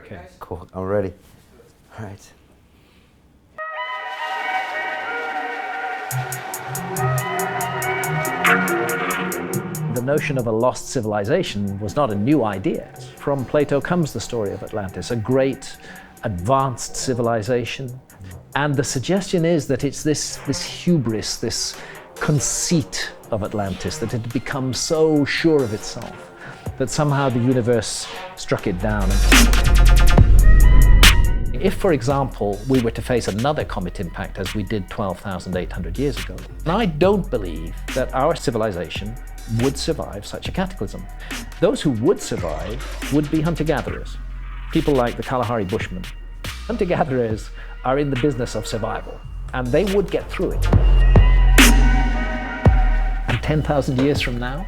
Okay, cool. I'm ready. All right. The notion of a lost civilization was not a new idea. From Plato comes the story of Atlantis, a great advanced civilization. And the suggestion is that it's this hubris, this conceit of Atlantis, that it had become so sure of itself that somehow the universe struck it down. If, for example, we were to face another comet impact as we did 12,800 years ago, I don't believe that our civilization would survive such a cataclysm. Those who would survive would be hunter-gatherers, people like the Kalahari Bushmen. Hunter-gatherers are in the business of survival, and they would get through it. And 10,000 years from now,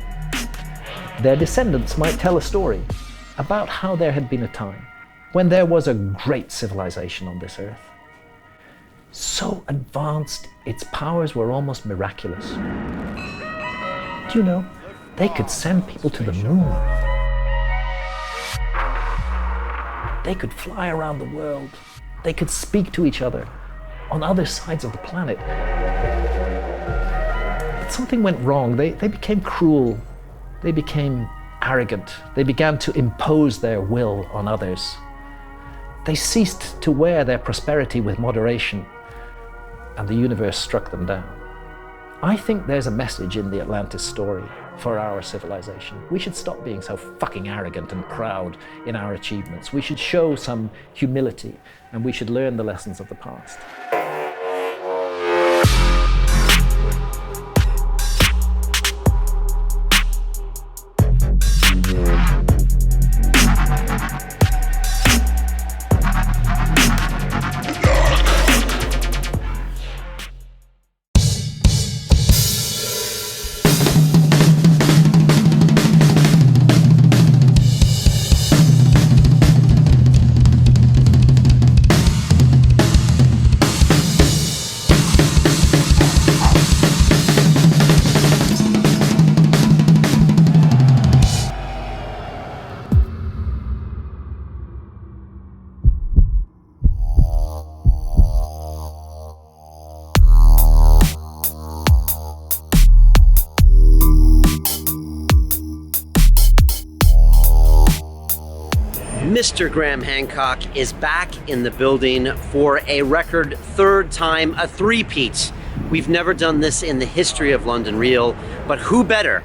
their descendants might tell a story about how there had been a time when there was a great civilization on this earth. So advanced, its powers were almost miraculous. Do you know, they could send people to the moon. They could fly around the world. They could speak to each other on other sides of the planet. But something went wrong. They became cruel. They became arrogant. They began to impose their will on others. They ceased to wear their prosperity with moderation, and the universe struck them down. I think there's a message in the Atlantis story for our civilization. We should stop being so fucking arrogant and proud in our achievements. We should show some humility, and we should learn the lessons of the past. Mr. Graham Hancock is back in the building for a record third time, a three-peat. We've never done this in the history of London Real, but who better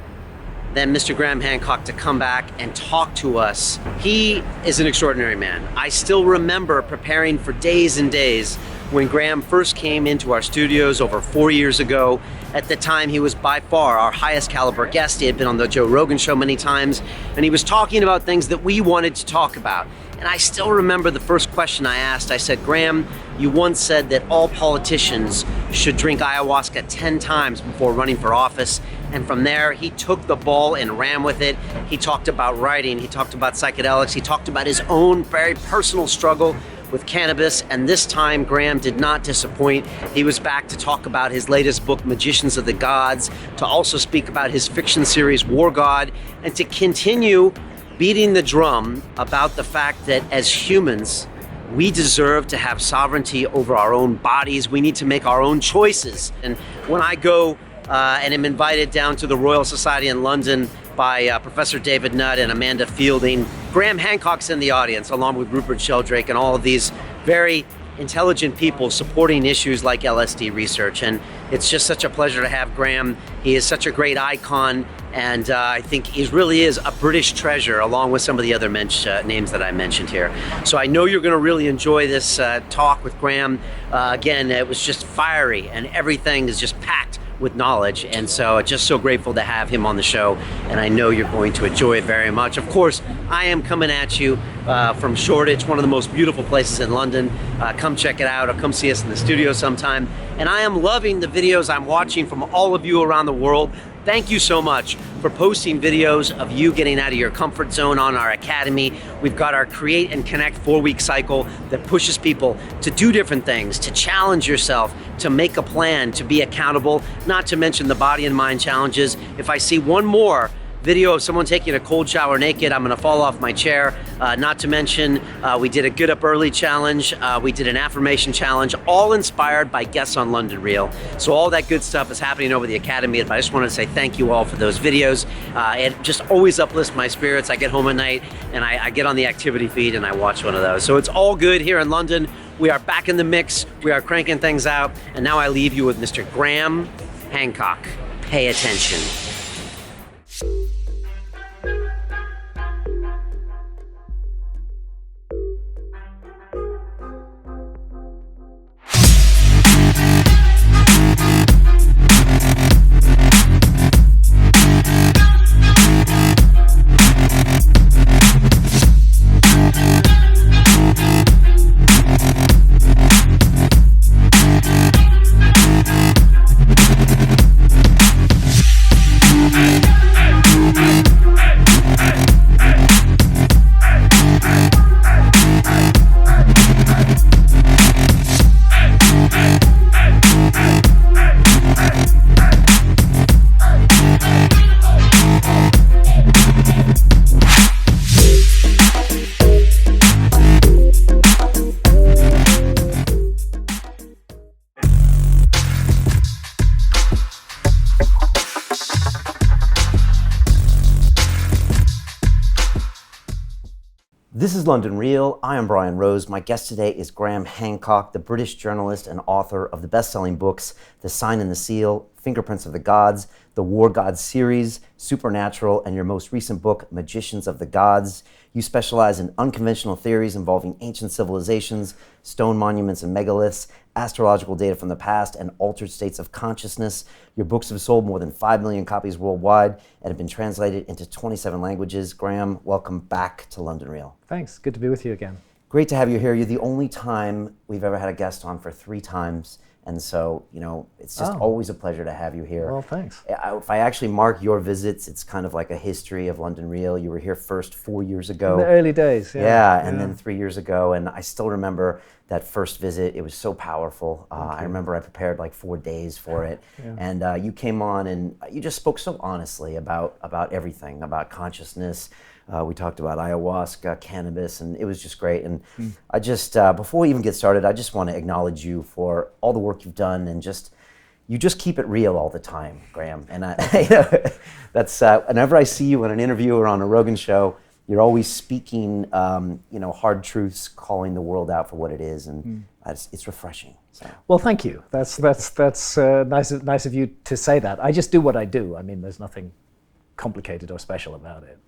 than Mr. Graham Hancock to come back and talk to us? He is an extraordinary man. I still remember preparing for days and days when Graham first came into our studios over 4 years ago. At the time, he was by far our highest caliber guest. He had been on the Joe Rogan show many times, and he was talking about things that we wanted to talk about. And I still remember the first question I asked. I said, Graham, you once said that all politicians should drink ayahuasca 10 times before running for office. And from there, he took the ball and ran with it. He talked about writing, he talked about psychedelics, he talked about his own very personal struggle with cannabis, and this time Graham did not disappoint. He was back to talk about his latest book, Magicians of the Gods, to also speak about his fiction series, War God, and to continue beating the drum about the fact that as humans, we deserve to have sovereignty over our own bodies. We need to make our own choices. And when I go and am invited down to the Royal Society in London by Professor David Nutt and Amanda Fielding, Graham Hancock's in the audience, along with Rupert Sheldrake and all of these very intelligent people supporting issues like LSD research. And it's just such a pleasure to have Graham. He is such a great icon, and I think he really is a British treasure, along with some of the other names that I mentioned here. So I know you're going to really enjoy this talk with Graham. Again, it was just fiery, and everything is just packed with knowledge, and so just so grateful to have him on the show, and I know you're going to enjoy it very much. Of course, I am coming at you from Shoreditch, one of the most beautiful places in London. Come check it out, or come see us in the studio sometime. And I am loving the videos I'm watching from all of you around the world. Thank you so much for posting videos of you getting out of your comfort zone on our academy. We've got our Create and Connect 4-week cycle that pushes people to do different things, to challenge yourself, to make a plan, to be accountable, not to mention the body and mind challenges. If I see one more video of someone taking a cold shower naked. I'm gonna fall off my chair. Not to mention, we did a Get Up Early challenge. We did an affirmation challenge, all inspired by guests on London Real. So all that good stuff is happening over the Academy. I just wanted to say thank you all for those videos. It just always uplifts my spirits. I get home at night and I get on the activity feed and I watch one of those. So it's all good here in London. We are back in the mix. We are cranking things out. And now I leave you with Mr. Graham Hancock. Pay attention. This is London Real. I am Brian Rose. My guest today is Graham Hancock, the British journalist and author of the best-selling books, The Sign and the Seal, Fingerprints of the Gods, the War Gods series, Supernatural, and your most recent book, Magicians of the Gods. You specialize in unconventional theories involving ancient civilizations, stone monuments and megaliths, astrological data from the past, and altered states of consciousness. Your books have sold more than 5 million copies worldwide and have been translated into 27 languages. Graham, welcome back to London Real. Thanks. Good to be with you again. Great to have you here. You're the only time we've ever had a guest on for 3 times. And so, you know, it's just always a pleasure to have you here. Well, thanks. If I actually mark your visits, it's kind of like a history of London Real. You were here first 4 years ago. In the early days, yeah. Yeah, and then 3 years ago. And I still remember that first visit. It was so powerful. I remember I prepared like 4 days for it. Yeah. And you came on and you just spoke so honestly about everything, about consciousness. We talked about ayahuasca, cannabis, and it was just great. And I just, before we even get started, I just want to acknowledge you for all the work you've done and you just keep it real all the time, Graham. And that's, whenever I see you in an interview or on a Rogan show, you're always speaking, hard truths, calling the world out for what it is, and it's refreshing. So. Well, thank you. That's nice of you to say that. I just do what I do. I mean, there's nothing complicated or special about it.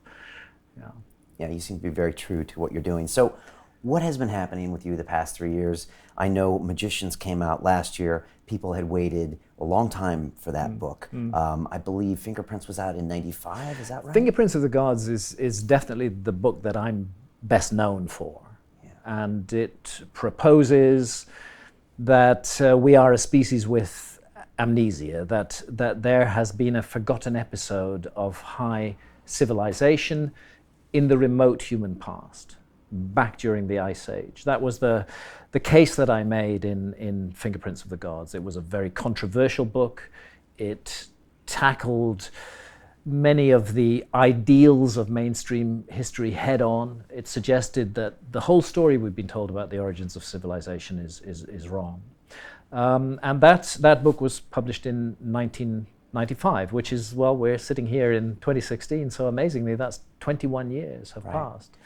Yeah, you seem to be very true to what you're doing. So what has been happening with you the past 3 years? I know Magicians came out last year. People had waited a long time for that book. I believe Fingerprints was out in '95, is that right? Fingerprints of the Gods is definitely the book that I'm best known for. Yeah. And it proposes that we are a species with amnesia, that there has been a forgotten episode of high civilization in the remote human past, back during the Ice Age. That was the case that I made in Fingerprints of the Gods. It was a very controversial book. It tackled many of the ideals of mainstream history head on. It suggested that the whole story we've been told about the origins of civilization is wrong. And that book was published in 1995, which is, well, we're sitting here in 2016, so amazingly that's 21 years have passed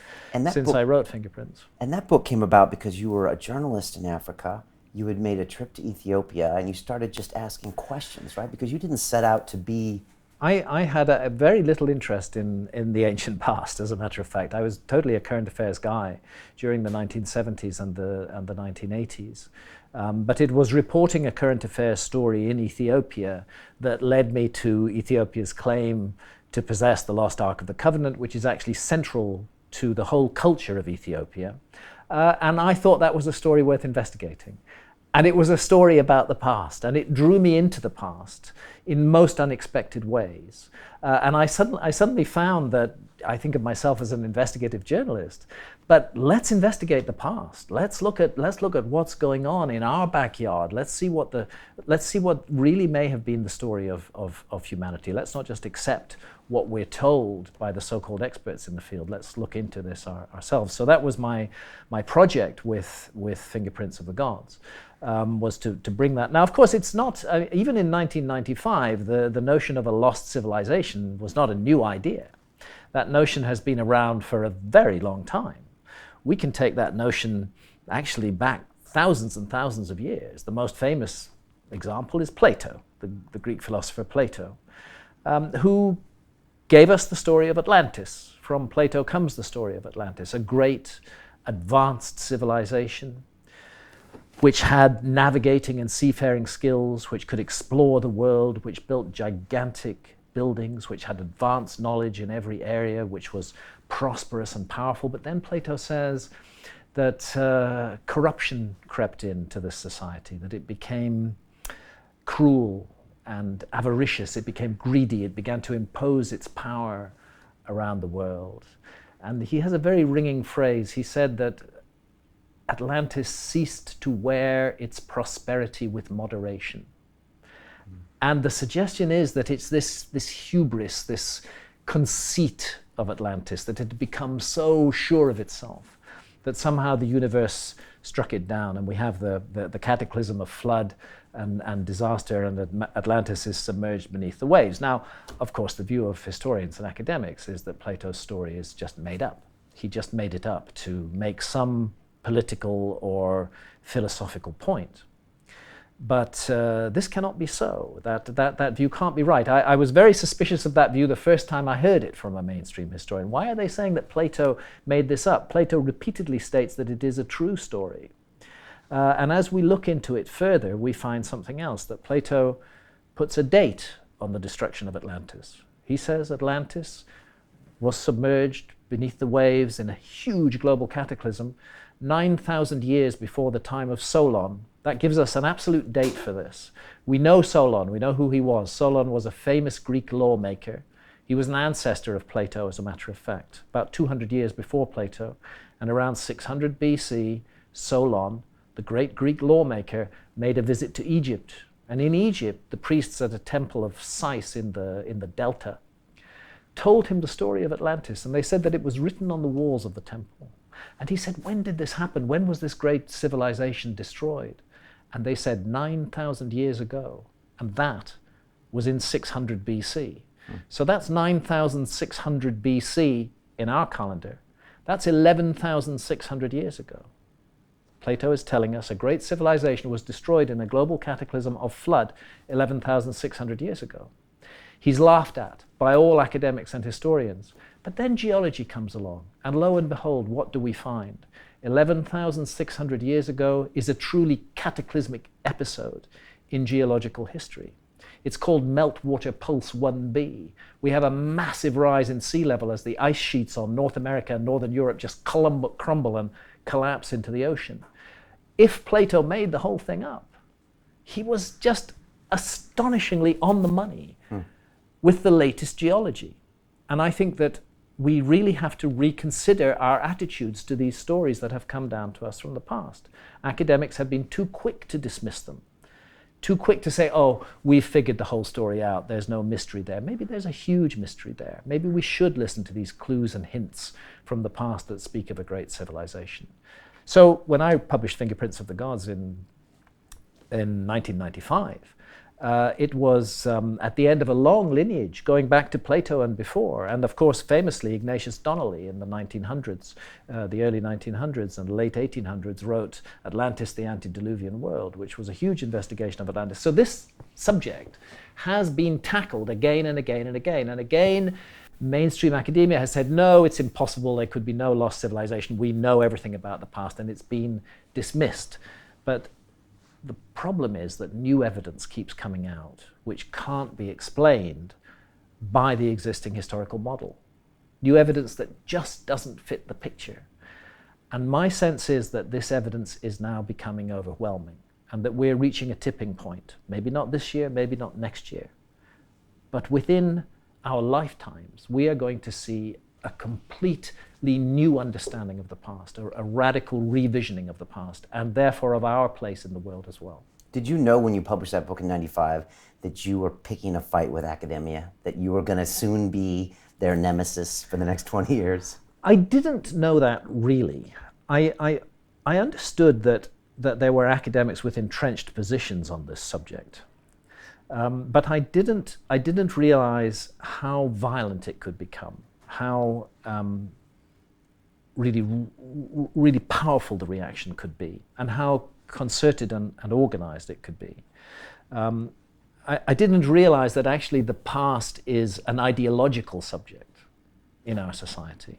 since I wrote Fingerprints. And that book came about because you were a journalist in Africa. You had made a trip to Ethiopia and you started just asking questions, right? Because you didn't set out to be... I had a very little interest in the ancient past, as a matter of fact. I was totally a current affairs guy during the 1970s and the 1980s. But it was reporting a current affairs story in Ethiopia that led me to Ethiopia's claim to possess the lost Ark of the Covenant, which is actually central to the whole culture of Ethiopia. And I thought that was a story worth investigating. And it was a story about the past, and it drew me into the past in most unexpected ways. And I suddenly found that I think of myself as an investigative journalist, but let's investigate the past. Let's look at what's going on in our backyard. Let's see what really may have been the story of humanity. Let's not just accept what we're told by the so-called experts in the field. Let's look into this ourselves. So that was my project with Fingerprints of the Gods, was to bring that. Now, of course, it's not, even in 1995, the notion of a lost civilization was not a new idea. That notion has been around for a very long time. We can take that notion actually back thousands and thousands of years. The most famous example is Plato, the Greek philosopher Plato, who gave us the story of Atlantis. From Plato comes the story of Atlantis, a great advanced civilization which had navigating and seafaring skills, which could explore the world, which built gigantic buildings, which had advanced knowledge in every area, which was prosperous and powerful. But then Plato says that corruption crept into this society, that it became cruel and avaricious, it became greedy, it began to impose its power around the world. And he has a very ringing phrase. He said that Atlantis ceased to wear its prosperity with moderation. And the suggestion is that it's this hubris, this conceit of Atlantis, that it had become so sure of itself that somehow the universe struck it down, and we have the cataclysm of flood and disaster, and Atlantis is submerged beneath the waves. Now, of course, the view of historians and academics is that Plato's story is just made up. He just made it up to make some political or philosophical point. But this cannot be so. That view can't be right. I was very suspicious of that view the first time I heard it from a mainstream historian. Why are they saying that Plato made this up? Plato repeatedly states that it is a true story. And as we look into it further, we find something else, that Plato puts a date on the destruction of Atlantis. He says Atlantis was submerged beneath the waves in a huge global cataclysm 9,000 years before the time of Solon. That gives us an absolute date for this. We know Solon, we know who he was. Solon was a famous Greek lawmaker. He was an ancestor of Plato, as a matter of fact, about 200 years before Plato. And around 600 BC, Solon, the great Greek lawmaker, made a visit to Egypt. And in Egypt, the priests at a temple of Sais in the Delta told him the story of Atlantis. And they said that it was written on the walls of the temple. And he said, when did this happen? When was this great civilization destroyed? And they said 9,000 years ago. And that was in 600 BC. So that's 9,600 BC in our calendar. That's 11,600 years ago. Plato is telling us a great civilization was destroyed in a global cataclysm of flood 11,600 years ago. He's laughed at by all academics and historians. But then geology comes along, and lo and behold, what do we find? 11,600 years ago is a truly cataclysmic episode in geological history. It's called Meltwater Pulse 1b. We have a massive rise in sea level as the ice sheets on North America and Northern Europe just crumble and collapse into the ocean. If Plato made the whole thing up, he was just astonishingly on the money with the latest geology. And I think that we really have to reconsider our attitudes to these stories that have come down to us from the past. Academics have been too quick to dismiss them, too quick to say, oh, we've figured the whole story out, there's no mystery there. Maybe there's a huge mystery there. Maybe we should listen to these clues and hints from the past that speak of a great civilization. So when I published Fingerprints of the Gods in 1995, it was at the end of a long lineage going back to Plato and before, and of course famously Ignatius Donnelly in the 1900s, the early 1900s and late 1800s wrote Atlantis, the Antediluvian World, which was a huge investigation of Atlantis. So this subject has been tackled again and again and again, and again mainstream academia has said, no, it's impossible, there could be no lost civilization, we know everything about the past, and it's been dismissed. But the problem is that new evidence keeps coming out, which can't be explained by the existing historical model. New evidence that just doesn't fit the picture. And my sense is that this evidence is now becoming overwhelming, and that we're reaching a tipping point. Maybe not this year, maybe not next year. But within our lifetimes, we are going to see a completely new understanding of the past, a radical revisioning of the past, and therefore of our place in the world as well. Did you know when you published that book in '95 that you were picking a fight with academia, that you were going to soon be their nemesis for the next 20 years? I didn't know that really. I understood that there were academics with entrenched positions on this subject, but I didn't realize how violent it could become, how really powerful the reaction could be, and how concerted and organized it could be. I didn't realize that actually the past is an ideological subject in our society,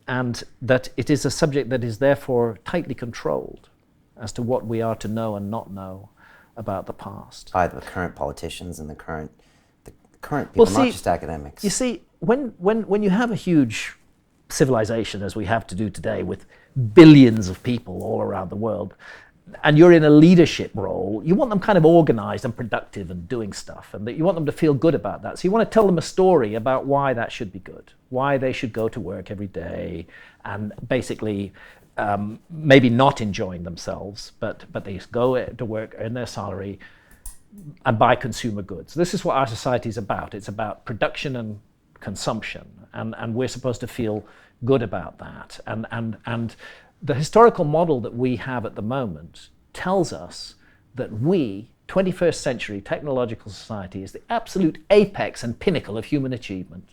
and that it is a subject that is therefore tightly controlled as to what we are to know and not know about the past. By the current politicians and the current people, not just academics. You see, when you have a huge civilization, as we have to do today, with billions of people all around the world, and you're in a leadership role, you want them kind of organized and productive and doing stuff, and that you want them to feel good about that. So you want to tell them a story about why that should be good, why they should go to work every day, and basically maybe not enjoying themselves, but they go to work, earn their salary, and buy consumer goods. This is what our society is about. It's about production and consumption, and we're supposed to feel good about that. And the historical model that we have at the moment tells us that we, 21st century technological society, is the absolute apex and pinnacle of human achievement.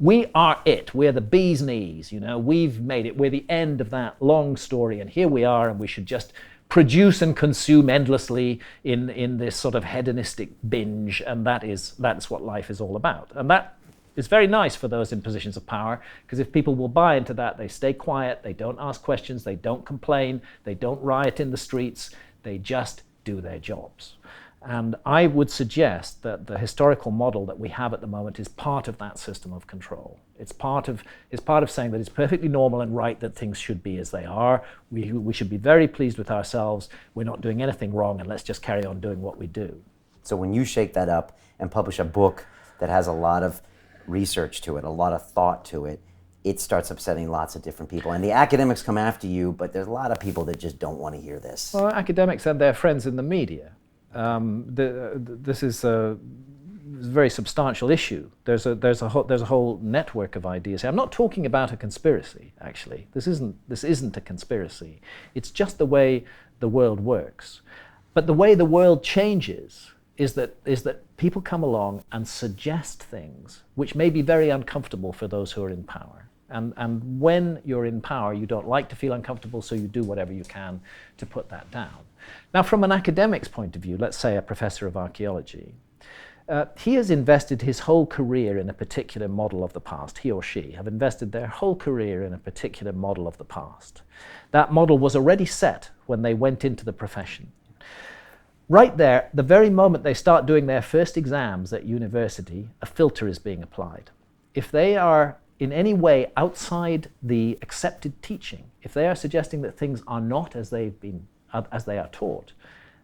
We are it. We're the bee's knees, you know. We've made it. We're the end of that long story, and here we are, and we should just produce and consume endlessly in this sort of hedonistic binge, and that's what life is all about. And that is very nice for those in positions of power, because if people will buy into that, they stay quiet, they don't ask questions, they don't complain, they don't riot in the streets, they just do their jobs. And I would suggest that the historical model that we have at the moment is part of that system of control. It's part of saying that it's perfectly normal and right that things should be as they are. We should be very pleased with ourselves. We're not doing anything wrong, and let's just carry on doing what we do. So when you shake that up and publish a book that has a lot of research to it, a lot of thought to it, it starts upsetting lots of different people. And the academics come after you, but there's a lot of people that just don't want to hear this. Well, academics and their friends in the media. This is a very substantial issue. There's a whole network of ideas. I'm not talking about a conspiracy, actually. This isn't a conspiracy. It's just the way the world works. But the way the world changes is that people come along and suggest things which may be very uncomfortable for those who are in power. And when you're in power, you don't like to feel uncomfortable, so you do whatever you can to put that down. Now, from an academic's point of view, let's say a professor of archaeology, he has invested his whole career in a particular model of the past. He or she have invested their whole career in a particular model of the past. That model was already set when they went into the profession. Right there, the very moment they start doing their first exams at university, a filter is being applied. If they are in any way outside the accepted teaching, if they are suggesting that things are not as they are taught,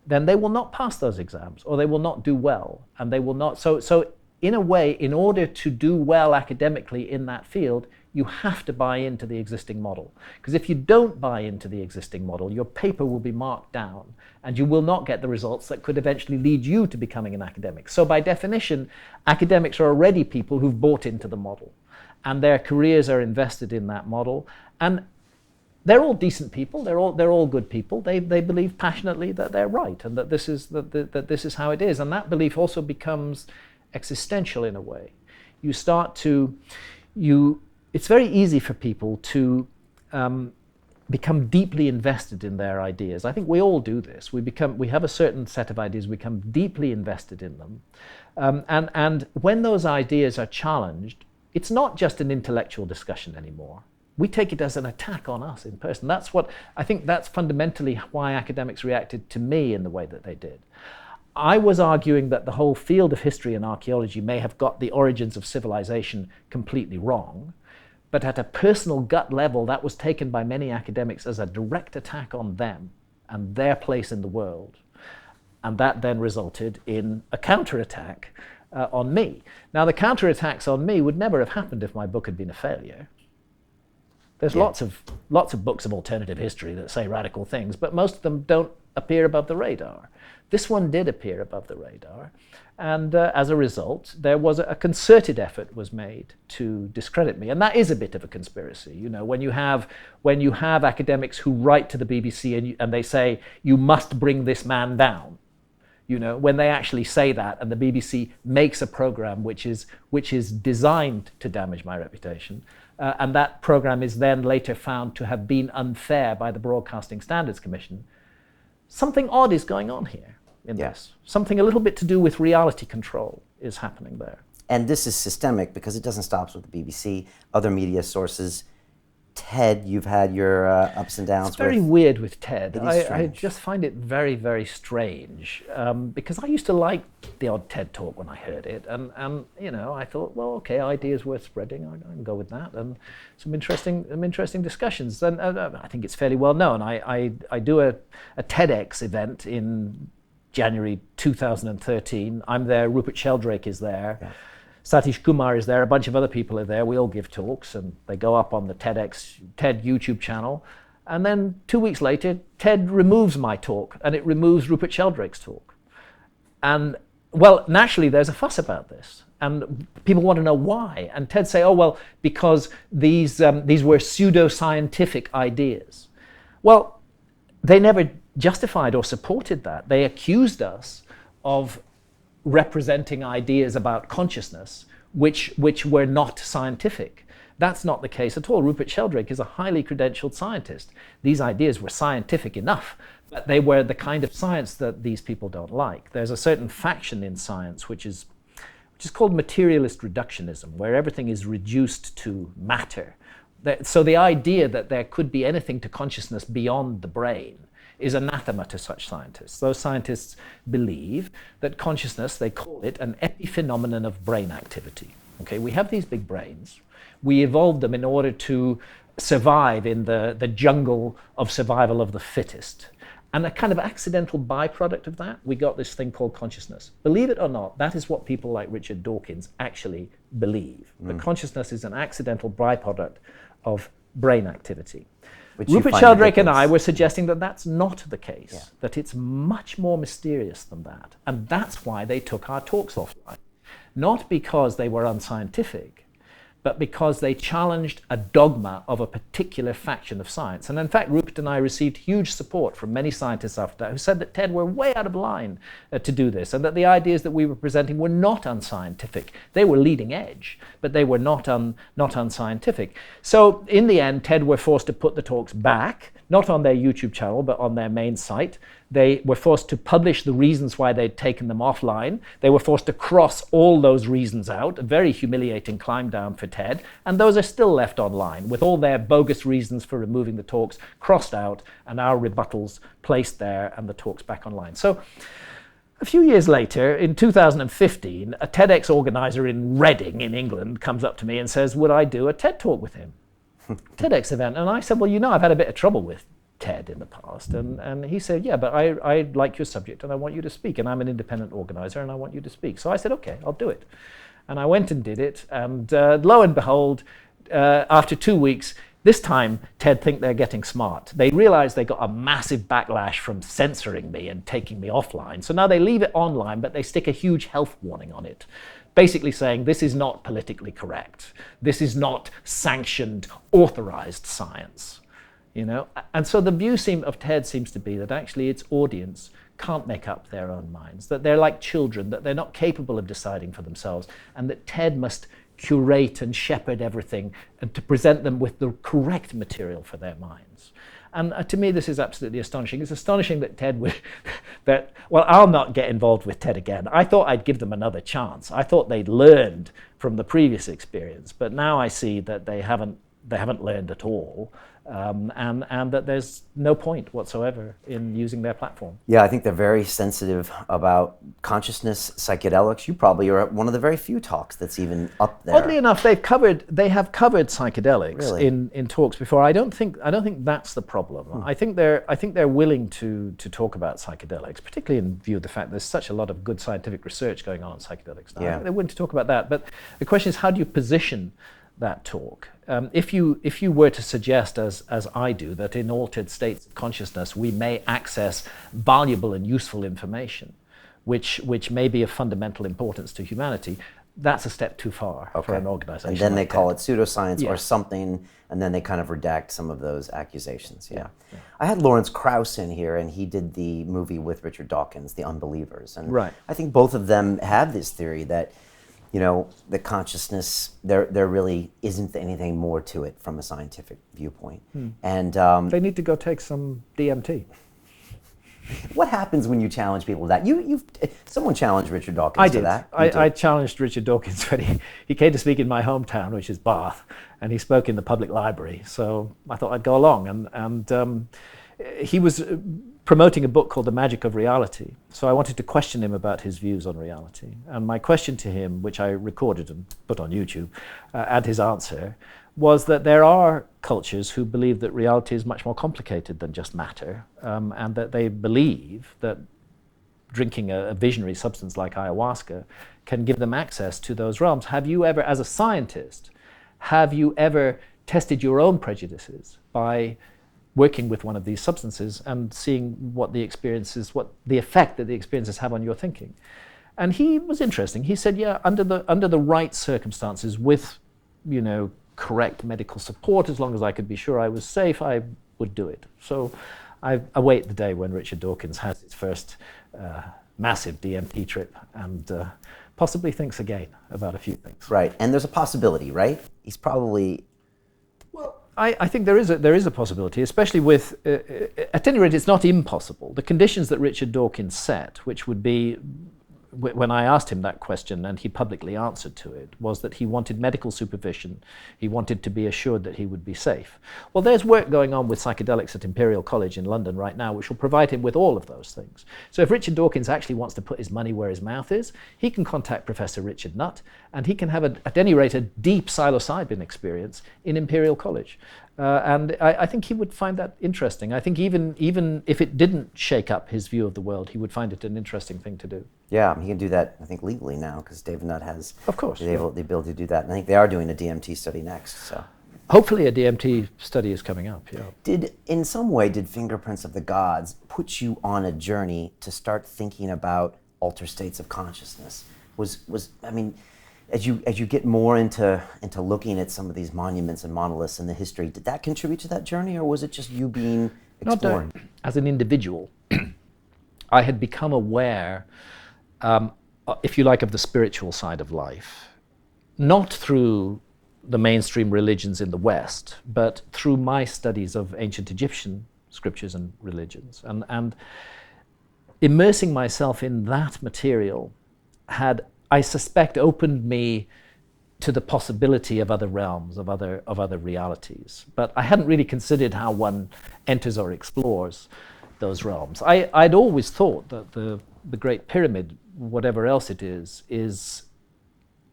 then they will not pass those exams, or they will not do well, and they will not. So in a way, in order to do well academically in that field, you have to buy into the existing model. Because if you don't buy into the existing model, your paper will be marked down, and you will not get the results that could eventually lead you to becoming an academic. So by definition, academics are already people who've bought into the model, and their careers are invested in that model. And they're all decent people. They're all good people. They believe passionately that they're right, and that this is how it is. And that belief also becomes existential in a way. It's very easy for people to become deeply invested in their ideas. I think we all do this. We have a certain set of ideas. We become deeply invested in them, and when those ideas are challenged, it's not just an intellectual discussion anymore. We take it as an attack on us in person. I think that's fundamentally why academics reacted to me in the way that they did. I was arguing that the whole field of history and archaeology may have got the origins of civilization completely wrong, but at a personal gut level, that was taken by many academics as a direct attack on them and their place in the world. And that then resulted in a counterattack on me. Now, the counterattacks on me would never have happened if my book had been a failure. There's lots of books of alternative history that say radical things, but most of them don't appear above the radar. This one did appear above the radar, and as a result, there was a concerted effort was made to discredit me, and that is a bit of a conspiracy. You know, when you have academics who write to the BBC and they say you must bring this man down. You know, when they actually say that, and the BBC makes a program which is designed to damage my reputation, and that program is then later found to have been unfair by the Broadcasting Standards Commission, something odd is going on here in this. Something a little bit to do with reality control is happening there. And this is systemic because it doesn't stop with the BBC, other media sources. TED, you've had your ups and downs. It's very weird with TED. I just find it very, very strange because I used to like the odd TED talk when I heard it, and you know, I thought, well, okay, ideas worth spreading. I can go with that, and some interesting discussions. And I think it's fairly well known. I do a TEDx event in January 2013. I'm there. Rupert Sheldrake is there. Yeah. Satish Kumar is there, a bunch of other people are there. We all give talks and they go up on the TED YouTube channel. And then 2 weeks later, TED removes my talk and it removes Rupert Sheldrake's talk. And well, naturally there's a fuss about this and people want to know why. And TED say, oh, well, because these were pseudo-scientific ideas. Well, they never justified or supported that. They accused us of representing ideas about consciousness which were not scientific. That's not the case at all. Rupert Sheldrake is a highly credentialed scientist. These ideas were scientific enough, but they were the kind of science that these people don't like. There's a certain faction in science which is called materialist reductionism, where everything is reduced to matter. So the idea that there could be anything to consciousness beyond the brain is anathema to such scientists. Those scientists believe that consciousness, they call it an epiphenomenon of brain activity. Okay, we have these big brains. We evolved them in order to survive in the jungle of survival of the fittest. And a kind of accidental byproduct of that, we got this thing called consciousness. Believe it or not, that is what people like Richard Dawkins actually believe. That consciousness is an accidental byproduct of brain activity. Rupert Sheldrake and I were suggesting that that's not the case, that it's much more mysterious than that. And that's why they took our talks offline. Not because they were unscientific, but because they challenged a dogma of a particular faction of science. And in fact, Rupert and I received huge support from many scientists after that who said that TED were way out of line to do this, and that the ideas that we were presenting were not unscientific. They were leading edge, but they were not unscientific. So in the end, TED were forced to put the talks back, not on their YouTube channel, but on their main site. They were forced to publish the reasons why they'd taken them offline. They were forced to cross all those reasons out, a very humiliating climb down for TED, and those are still left online with all their bogus reasons for removing the talks crossed out and our rebuttals placed there and the talks back online. So a few years later, in 2015, a TEDx organizer in Reading in England comes up to me and says, would I do a TED talk with him? TEDx event. And I said, well, you know, I've had a bit of trouble with TED in the past. And he said, yeah, but I like your subject and I want you to speak. And I'm an independent organizer and I want you to speak. So I said, okay, I'll do it. And I went and did it. And lo and behold, after 2 weeks, this time TED think they're getting smart. They realize they got a massive backlash from censoring me and taking me offline. So now they leave it online, but they stick a huge health warning on it, basically saying this is not politically correct. This is not sanctioned, authorized science. You know? And so the view of TED seems to be that actually its audience can't make up their own minds, that they're like children, that they're not capable of deciding for themselves, and that TED must curate and shepherd everything and to present them with the correct material for their minds. And to me, this is absolutely astonishing. It's astonishing that TED would, well, I'll not get involved with TED again. I thought I'd give them another chance. I thought they'd learned from the previous experience, but now I see that they haven't they haven't learned at all, and that there's no point whatsoever in using their platform. Yeah, I think they're very sensitive about consciousness, psychedelics. You probably are at one of the very few talks that's even up there. Oddly enough, they have covered psychedelics Really? in talks before. I don't think that's the problem. I think they're willing to talk about psychedelics, particularly in view of the fact there's such a lot of good scientific research going on in psychedelics now. Yeah. They're willing to talk about that, but the question is, how do you position that talk? If you were to suggest, as I do, that in altered states of consciousness we may access valuable and useful information, which may be of fundamental importance to humanity, that's a step too far for an organization. And then they like call that. it pseudoscience Yeah. or something, and then they kind of redact some of those accusations. Yeah. I had Lawrence Krauss in here, and he did the movie with Richard Dawkins, The Unbelievers. And Right. I think both of them have this theory that, the consciousness, there really isn't anything more to it from a scientific viewpoint. And They need to go take some DMT. what happens when you challenge people with that? Someone challenged Richard Dawkins I to did. that. I challenged Richard Dawkins when he came to speak in my hometown, which is Bath, and he spoke in the public library. So I thought I'd go along, and he was promoting a book called The Magic of Reality. So I wanted to question him about his views on reality. And my question to him, which I recorded and put on YouTube, and his answer, was that there are cultures who believe that reality is much more complicated than just matter, and that they believe that drinking a visionary substance like ayahuasca can give them access to those realms. Have you ever, as a scientist, tested your own prejudices by working with one of these substances and seeing what the effect that the experiences have on your thinking? And he was interesting. He said, yeah, under the right circumstances, with correct medical support, as long as I could be sure I was safe, I would do it. So I await the day when Richard Dawkins has his first massive DMT trip and possibly thinks again about a few things. Right, and there's a possibility, right? He's probably... I think there is a possibility, especially with, at any rate, it's not impossible. The conditions that Richard Dawkins set, which would be, when I asked him that question and he publicly answered to it, was that he wanted medical supervision. He wanted to be assured that he would be safe. Well, there's work going on with psychedelics at Imperial College in London right now, which will provide him with all of those things. So if Richard Dawkins actually wants to put his money where his mouth is, he can contact Professor Richard Nutt, and he can have, at any rate, a deep psilocybin experience in Imperial College. And I think he would find that interesting. I think even if it didn't shake up his view of the world, he would find it an interesting thing to do. Yeah, he can do that, I think, legally now, because David Nutt has Of course, the ability to do that. And I think they are doing a DMT study next. So, hopefully a DMT study is coming up, yeah. In some way, did Fingerprints of the Gods put you on a journey to start thinking about altered states of consciousness? As you get more into looking at some of these monuments and monoliths in the history, did that contribute to that journey, or was it just you being exploring? As an individual, I had become aware, if you like, of the spiritual side of life, not through the mainstream religions in the West, but through my studies of ancient Egyptian scriptures and religions. And immersing myself in that material had, I suspect, opened me to the possibility of other realms, of other realities. But I hadn't really considered how one enters or explores those realms. I'd always thought that the Great Pyramid, whatever else it is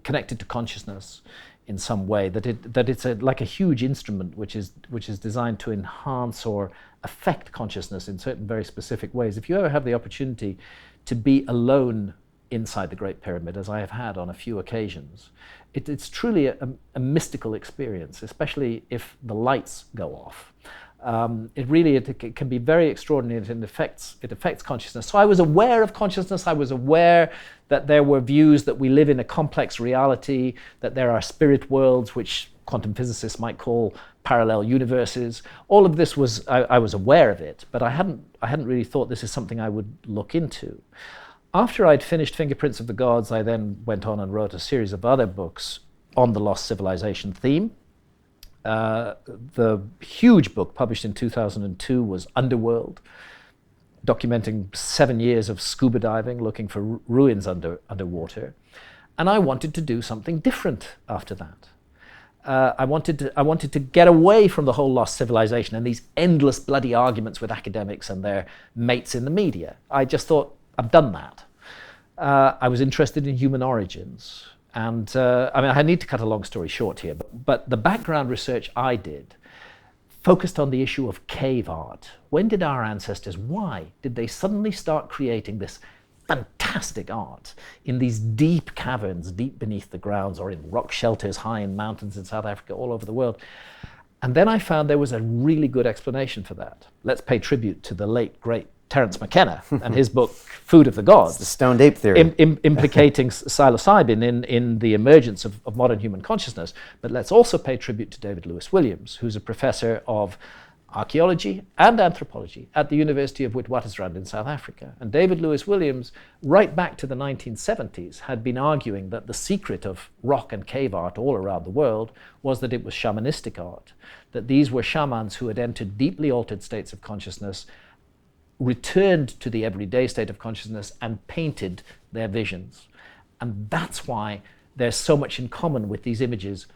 connected to consciousness in some way, that it's like a huge instrument which is designed to enhance or affect consciousness in certain very specific ways. If you ever have the opportunity to be alone inside the Great Pyramid, as I have had on a few occasions, it's truly a mystical experience, especially if the lights go off. It can be very extraordinary, and it affects consciousness. So I was aware of consciousness. I was aware that there were views that we live in a complex reality, that there are spirit worlds, which quantum physicists might call parallel universes. All of this was, I was aware of it, but I hadn't really thought this is something I would look into. After I'd finished Fingerprints of the Gods, I then went on and wrote a series of other books on the lost civilization theme. The huge book published in 2002 was Underworld, documenting 7 years of scuba diving, looking for ruins underwater. And I wanted to do something different after that. I wanted to get away from the whole lost civilization and these endless bloody arguments with academics and their mates in the media. I just thought, I've done that. I was interested in human origins. And I need to cut a long story short here, but the background research I did focused on the issue of cave art. When did our ancestors, why did they suddenly start creating this fantastic art in these deep caverns, deep beneath the grounds, or in rock shelters high in mountains in South Africa, all over the world? And then I found there was a really good explanation for that. Let's pay tribute to the late, great Terence McKenna and his book, Food of the Gods. It's the stoned ape theory. Implicating psilocybin in the emergence of modern human consciousness. But let's also pay tribute to David Lewis Williams, who's a professor of archaeology and anthropology at the University of Witwatersrand in South Africa. And David Lewis Williams, right back to the 1970s, had been arguing that the secret of rock and cave art all around the world was that it was shamanistic art, that these were shamans who had entered deeply altered states of consciousness, returned to the everyday state of consciousness and painted their visions. And that's why there's so much in common with these images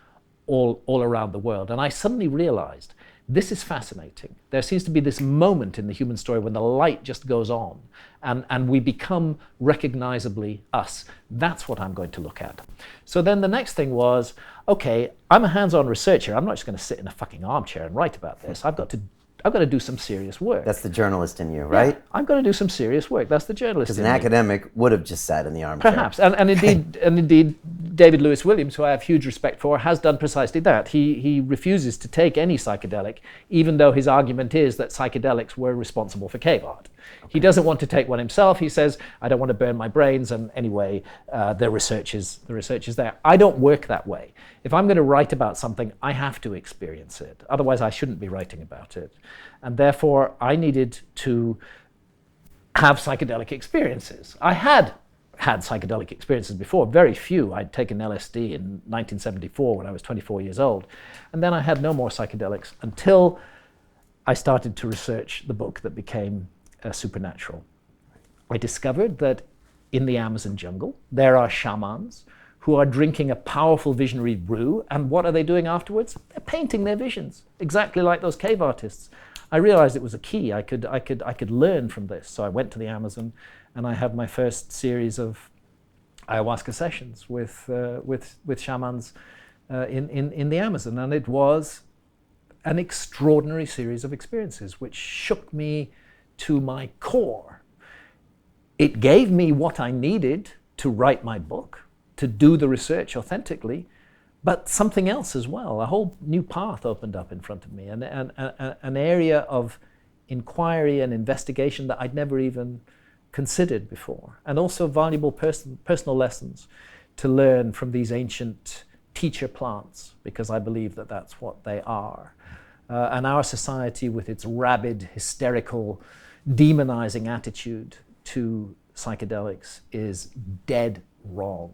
all around the world. And I suddenly realized this is fascinating. There seems to be this moment in the human story when the light just goes on and we become recognizably us. That's what I'm going to look at. So then the next thing was, okay, I'm a hands-on researcher. I'm not just going to sit in a fucking armchair and write about this. I've got to do some serious work. That's the journalist in you, right? Yeah, I've got to do some serious work. That's the journalist in me. Because an academic would have just sat in the armchair. Perhaps. And indeed, David Lewis Williams, who I have huge respect for, has done precisely that. He refuses to take any psychedelic, even though his argument is that psychedelics were responsible for cave art. Okay. He doesn't want to take one himself. He says, I don't want to burn my brains, and anyway, the research is there. I don't work that way. If I'm going to write about something, I have to experience it. Otherwise, I shouldn't be writing about it. And therefore, I needed to have psychedelic experiences. I had psychedelic experiences before, very few. I'd taken LSD in 1974 when I was 24 years old. And then I had no more psychedelics until I started to research the book that became Supernatural. I discovered that in the Amazon jungle, there are shamans who are drinking a powerful visionary brew, and what are they doing afterwards? They're painting their visions, exactly like those cave artists. I realized it was a key. I could learn from this. So I went to the Amazon, and I had my first series of ayahuasca sessions with shamans in the Amazon, and it was an extraordinary series of experiences which shook me to my core. It gave me what I needed to write my book, to do the research authentically, but something else as well. A whole new path opened up in front of me, and an area of inquiry and investigation that I'd never even considered before, and also valuable personal lessons to learn from these ancient teacher plants, because I believe that that's what they are. And our society, with its rabid, hysterical, demonizing attitude to psychedelics, is dead wrong.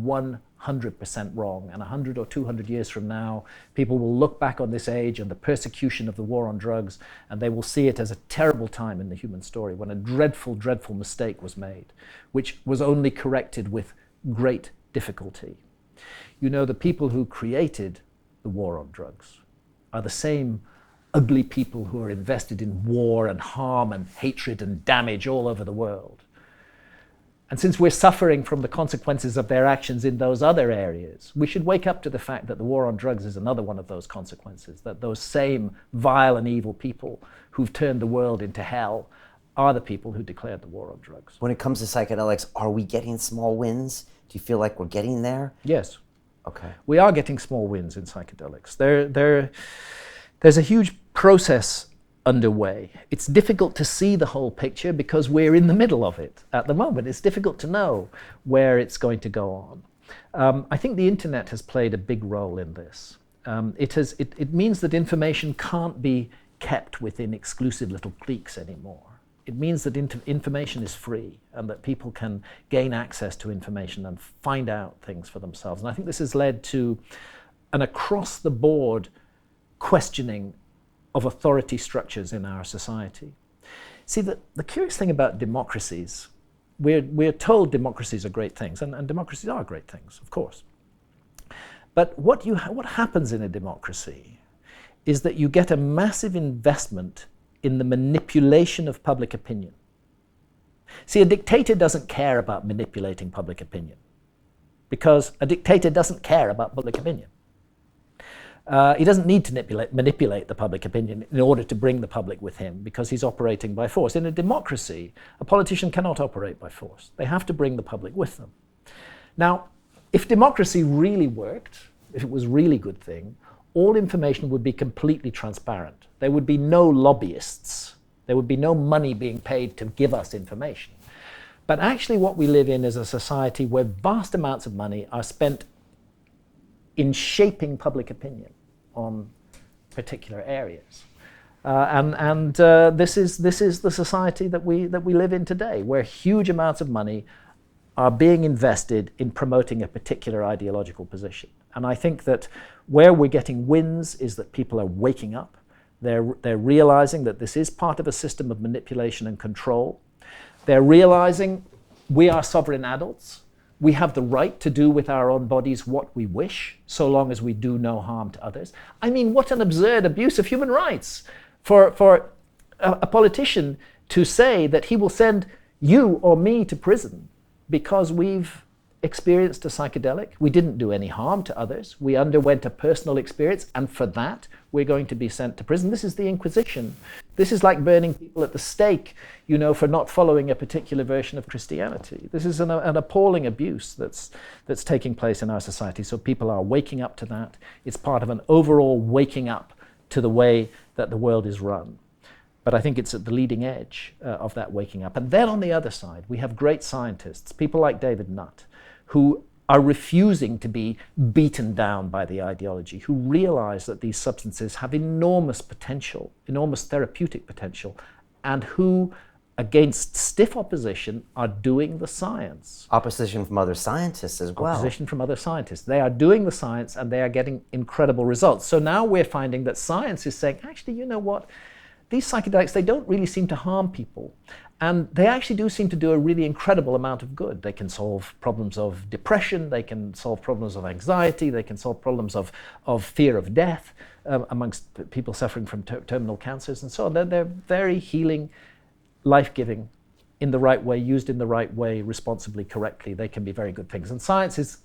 100% wrong. And 100 or 200 years from now, people will look back on this age and the persecution of the war on drugs, and they will see it as a terrible time in the human story when a dreadful, dreadful mistake was made, which was only corrected with great difficulty. You know, the people who created the war on drugs are the same ugly people who are invested in war and harm and hatred and damage all over the world. And since we're suffering from the consequences of their actions in those other areas, we should wake up to the fact that the war on drugs is another one of those consequences, that those same vile and evil people who've turned the world into hell are the people who declared the war on drugs. When it comes to psychedelics, are we getting small wins? Do you feel like we're getting there? Yes. Okay. We are getting small wins in psychedelics. There's a huge process underway. It's difficult to see the whole picture because we're in the middle of it at the moment. It's difficult to know where it's going to go on. I think the internet has played a big role in this. It means that information can't be kept within exclusive little cliques anymore. It means that information is free and that people can gain access to information and find out things for themselves. And I think this has led to an across-the-board questioning of authority structures in our society. See, the curious thing about democracies, we're told democracies are great things, and democracies are great things, of course. But what happens in a democracy is that you get a massive investment in the manipulation of public opinion. See, a dictator doesn't care about manipulating public opinion because a dictator doesn't care about public opinion. He doesn't need to manipulate the public opinion in order to bring the public with him because he's operating by force. In a democracy, a politician cannot operate by force. They have to bring the public with them. Now, if democracy really worked, if it was a really good thing, all information would be completely transparent. There would be no lobbyists. There would be no money being paid to give us information. But actually what we live in is a society where vast amounts of money are spent in shaping public opinion on particular areas. This is the society that we live in today, where huge amounts of money are being invested in promoting a particular ideological position. And I think that where we're getting wins is that people are waking up. They're realizing that this is part of a system of manipulation and control. They're realizing we are sovereign adults. We have the right to do with our own bodies what we wish, so long as we do no harm to others. I mean, what an absurd abuse of human rights for a politician to say that he will send you or me to prison because we've experienced a psychedelic. We didn't do any harm to others. We underwent a personal experience, and for that, we're going to be sent to prison. This is the Inquisition. This is like burning people at the stake, you know, for not following a particular version of Christianity. This is an appalling abuse that's taking place in our society. So people are waking up to that. It's part of an overall waking up to the way that the world is run. But I think it's at the leading edge of that waking up. And then on the other side, we have great scientists, people like David Nutt, who are refusing to be beaten down by the ideology, who realize that these substances have enormous potential, enormous therapeutic potential, and who, against stiff opposition, are doing the science. Opposition from other scientists as well. Opposition from other scientists. They are doing the science and they are getting incredible results. So now we're finding that science is saying, actually, you know what? These psychedelics, they don't really seem to harm people. And they actually do seem to do a really incredible amount of good. They can solve problems of depression, they can solve problems of anxiety, they can solve problems of fear of death amongst people suffering from terminal cancers and so on. They're very healing, life-giving, in the right way, used in the right way, responsibly, correctly. They can be very good things. And science is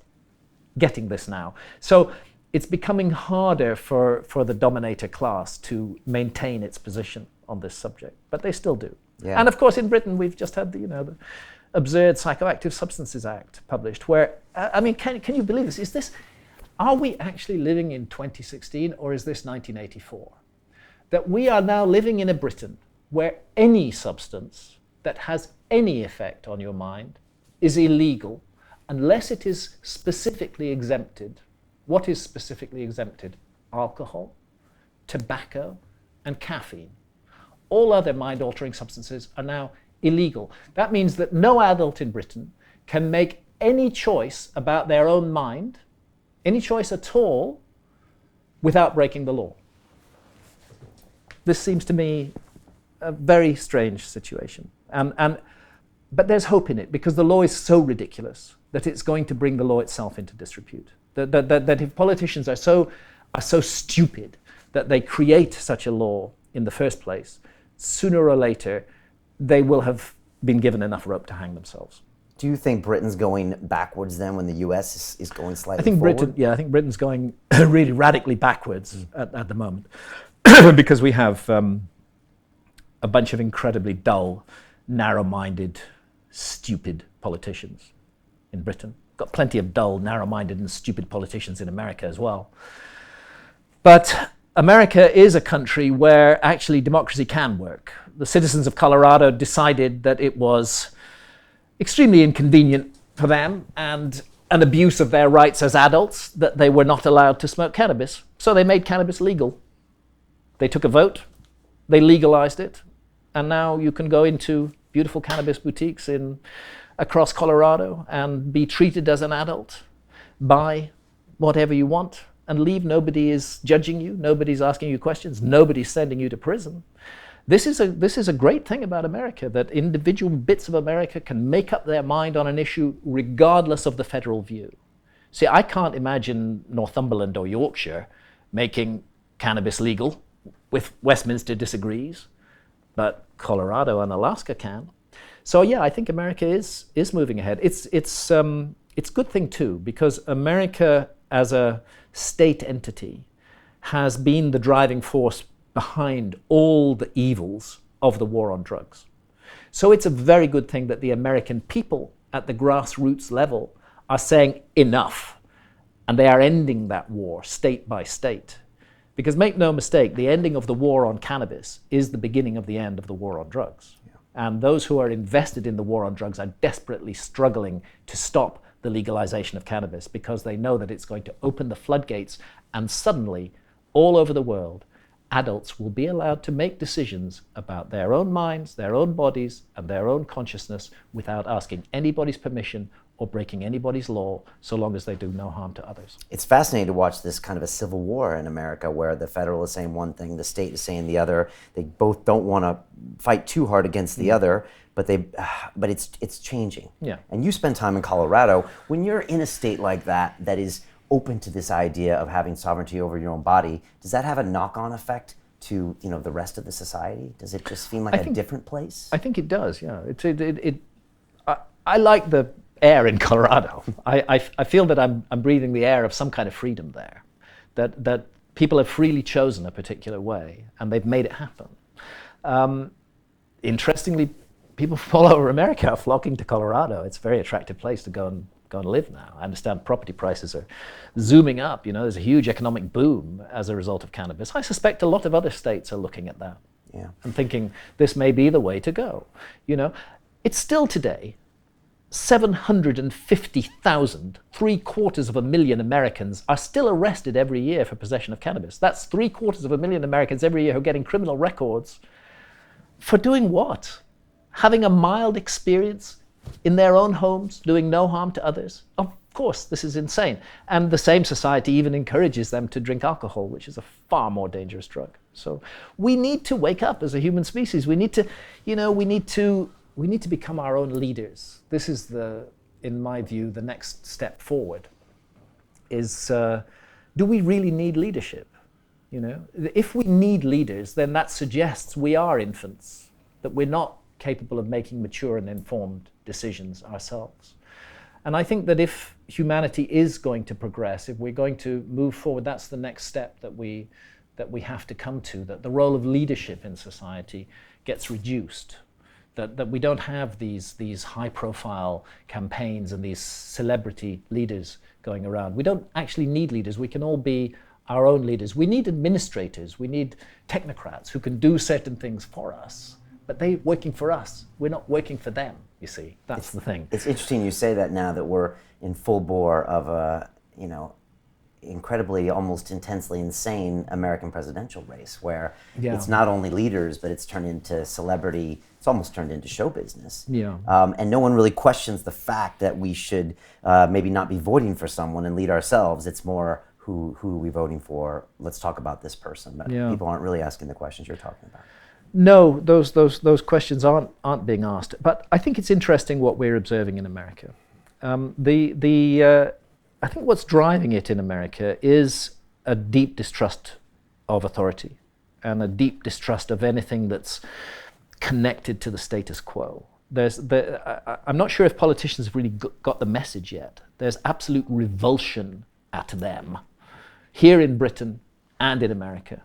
getting this now. So it's becoming harder for the dominator class to maintain its position on this subject, but they still do. Yeah. And of course, in Britain, we've just had the absurd Psychoactive Substances Act published, where I mean, can you believe this? Are we actually living in 2016, or is this 1984? That we are now living in a Britain where any substance that has any effect on your mind is illegal unless it is specifically exempted. What is specifically exempted? Alcohol, tobacco, and caffeine. All other mind-altering substances are now illegal. That means that no adult in Britain can make any choice about their own mind, any choice at all, without breaking the law. This seems to me a very strange situation. But there's hope in it, because the law is so ridiculous that it's going to bring the law itself into disrepute. That if politicians are so stupid that they create such a law in the first place, sooner or later, they will have been given enough rope to hang themselves. Do you think Britain's going backwards then when the US is going slightly forward? I think Britain's going really radically backwards at the moment because we have a bunch of incredibly dull, narrow-minded, stupid politicians in Britain. Got plenty of dull, narrow-minded and stupid politicians in America as well. But America is a country where actually democracy can work. The citizens of Colorado decided that it was extremely inconvenient for them and an abuse of their rights as adults that they were not allowed to smoke cannabis. So they made cannabis legal. They took a vote, they legalized it, and now you can go into beautiful cannabis boutiques across Colorado and be treated as an adult, buy whatever you want, and leave. Nobody is judging you. Nobody's asking you questions. Nobody's sending you to prison. This is a great thing about America, that individual bits of America can make up their mind on an issue regardless of the federal view. See, I can't imagine Northumberland or Yorkshire making cannabis legal. With Westminster disagrees, but Colorado and Alaska can. So yeah, I think America is moving ahead. It's a good thing too, because America as a state entity has been the driving force behind all the evils of the war on drugs. So it's a very good thing that the American people at the grassroots level are saying enough, and they are ending that war state by state. Because make no mistake, the ending of the war on cannabis is the beginning of the end of the war on drugs. Yeah. And those who are invested in the war on drugs are desperately struggling to stop the legalization of cannabis because they know that it's going to open the floodgates, and suddenly, all over the world, adults will be allowed to make decisions about their own minds, their own bodies, and their own consciousness without asking anybody's permission or breaking anybody's law, so long as they do no harm to others. It's fascinating to watch this kind of a civil war in America where the federal is saying one thing, the state is saying the other. They both don't want to fight too hard against the other, but it's changing. Yeah. And you spend time in Colorado. When you're in a state like that is open to this idea of having sovereignty over your own body, does that have a knock-on effect to the rest of the society? Does it just seem like a different place? I think it does. Yeah. I like the air in Colorado. I feel that I'm breathing the air of some kind of freedom there, that people have freely chosen a particular way and they've made it happen. Interestingly, people from all over America are flocking to Colorado. It's a very attractive place to go and live now. I understand property prices are zooming up. There's a huge economic boom as a result of cannabis. I suspect a lot of other states are looking at that and thinking this may be the way to go. It's still today 750,000, 750,000 Americans are still arrested every year for possession of cannabis. That's 750,000 Americans every year who are getting criminal records for doing what? Having a mild experience in their own homes, doing no harm to others. Of course, this is insane. And the same society even encourages them to drink alcohol, which is a far more dangerous drug. So we need to wake up as a human species. We need to, we need to become our own leaders. This is in my view, the next step forward is, do we really need leadership? If we need leaders, then that suggests we are infants, that we're not capable of making mature and informed decisions ourselves. And I think that if humanity is going to progress, if we're going to move forward, that's the next step that we have to come to, that the role of leadership in society gets reduced. That we don't have these high-profile campaigns and these celebrity leaders going around. We don't actually need leaders. We can all be our own leaders. We need administrators. We need technocrats who can do certain things for us, but they're working for us. We're not working for them, you see. That's the thing. It's interesting you say that now that we're in full bore of a, incredibly, almost intensely insane American presidential race where it's not only leaders, but it's turned into celebrity. It's almost turned into show business. Yeah. And no one really questions the fact that we should maybe not be voting for someone and lead ourselves. It's more who are we voting for? Let's talk about this person. But people aren't really asking the questions you're talking about. No, those questions aren't being asked. But I think it's interesting what we're observing in America. I think what's driving it in America is a deep distrust of authority and a deep distrust of anything that's connected to the status quo. I'm not sure if politicians have really got the message yet. There's absolute revulsion at them here in Britain and in America.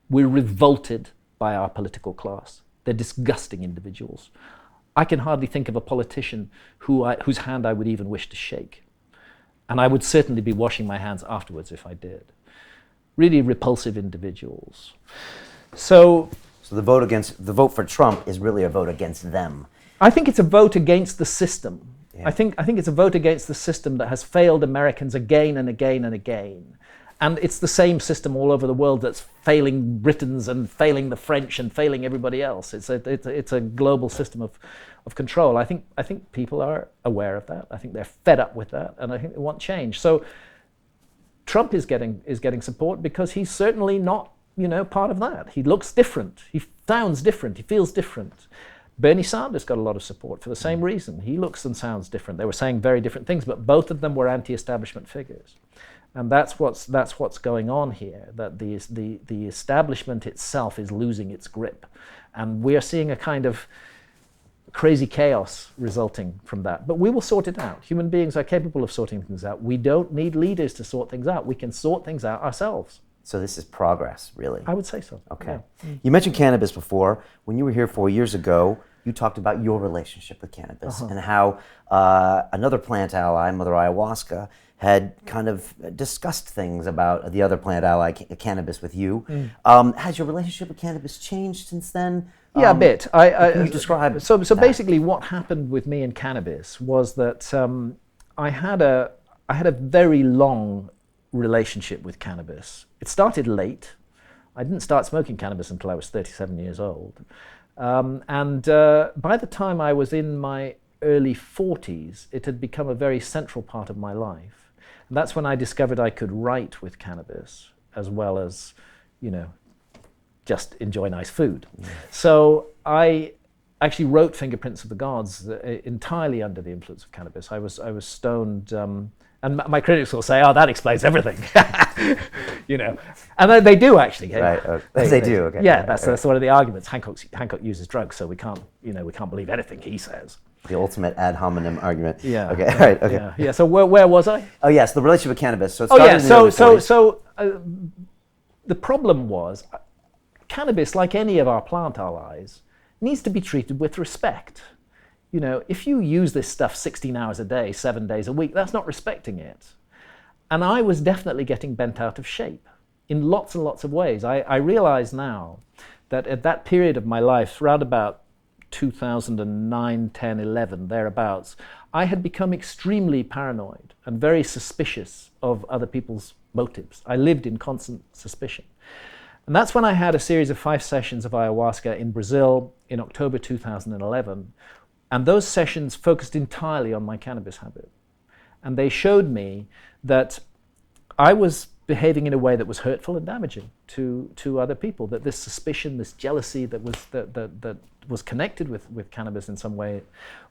We're revolted by our political class. They're disgusting individuals. I can hardly think of a politician whose hand I would even wish to shake. And I would certainly be washing my hands afterwards if I did. Really repulsive individuals. So the vote for Trump is really a vote against them. I think it's a vote against the system. Yeah. I think it's a vote against the system that has failed Americans again and again and again. And it's the same system all over the world that's failing Britons and failing the French and failing everybody else. It's a global system of control. I think people are aware of that. I think they're fed up with that, and I think they want change. So Trump is getting support because he's certainly not part of that. He looks different. He sounds different. He feels different. Bernie Sanders got a lot of support for the same reason. He looks and sounds different. They were saying very different things, but both of them were anti-establishment figures. And that's what's going on here, that the establishment itself is losing its grip. And we're seeing a kind of crazy chaos resulting from that. But we will sort it out. Human beings are capable of sorting things out. We don't need leaders to sort things out. We can sort things out ourselves. So this is progress, really. I would say so. Okay. Yeah. You mentioned cannabis before. When you were here 4 years ago, you talked about your relationship with cannabis and how another plant ally, Mother Ayahuasca, had kind of discussed things about the other plant ally, cannabis, with you. Has your relationship with cannabis changed since then? Yeah, a bit. Can you describe So that? basically what happened with me and cannabis was that I had a very long relationship with cannabis. It started late. I didn't start smoking cannabis until I was 37 years old. And by the time I was in my early 40s, it had become a very central part of my life. And that's when I discovered I could write with cannabis as well as, just enjoy nice food. So I actually wrote Fingerprints of the Gods entirely under the influence of cannabis. I was stoned, and my critics will say, "Oh, that explains everything," and they do actually. Right, they do. Okay. Yeah, that's one of the arguments. Hancock uses drugs, so we can't believe anything he says. The ultimate ad hominem argument. Yeah. Okay. All right. Okay. Yeah. So where was I? Oh yes, the relationship with cannabis. So it started in the early 40s. The problem was, cannabis, like any of our plant allies, needs to be treated with respect. If you use this stuff 16 hours a day, 7 days a week, that's not respecting it. And I was definitely getting bent out of shape in lots and lots of ways. I realize now that at that period of my life, around about 2009, 10, 11, thereabouts, I had become extremely paranoid and very suspicious of other people's motives. I lived in constant suspicion. And that's when I had a series of 5 sessions of ayahuasca in Brazil in October 2011. And those sessions focused entirely on my cannabis habit. And they showed me that I was behaving in a way that was hurtful and damaging to other people, that this suspicion, this jealousy that was connected with cannabis in some way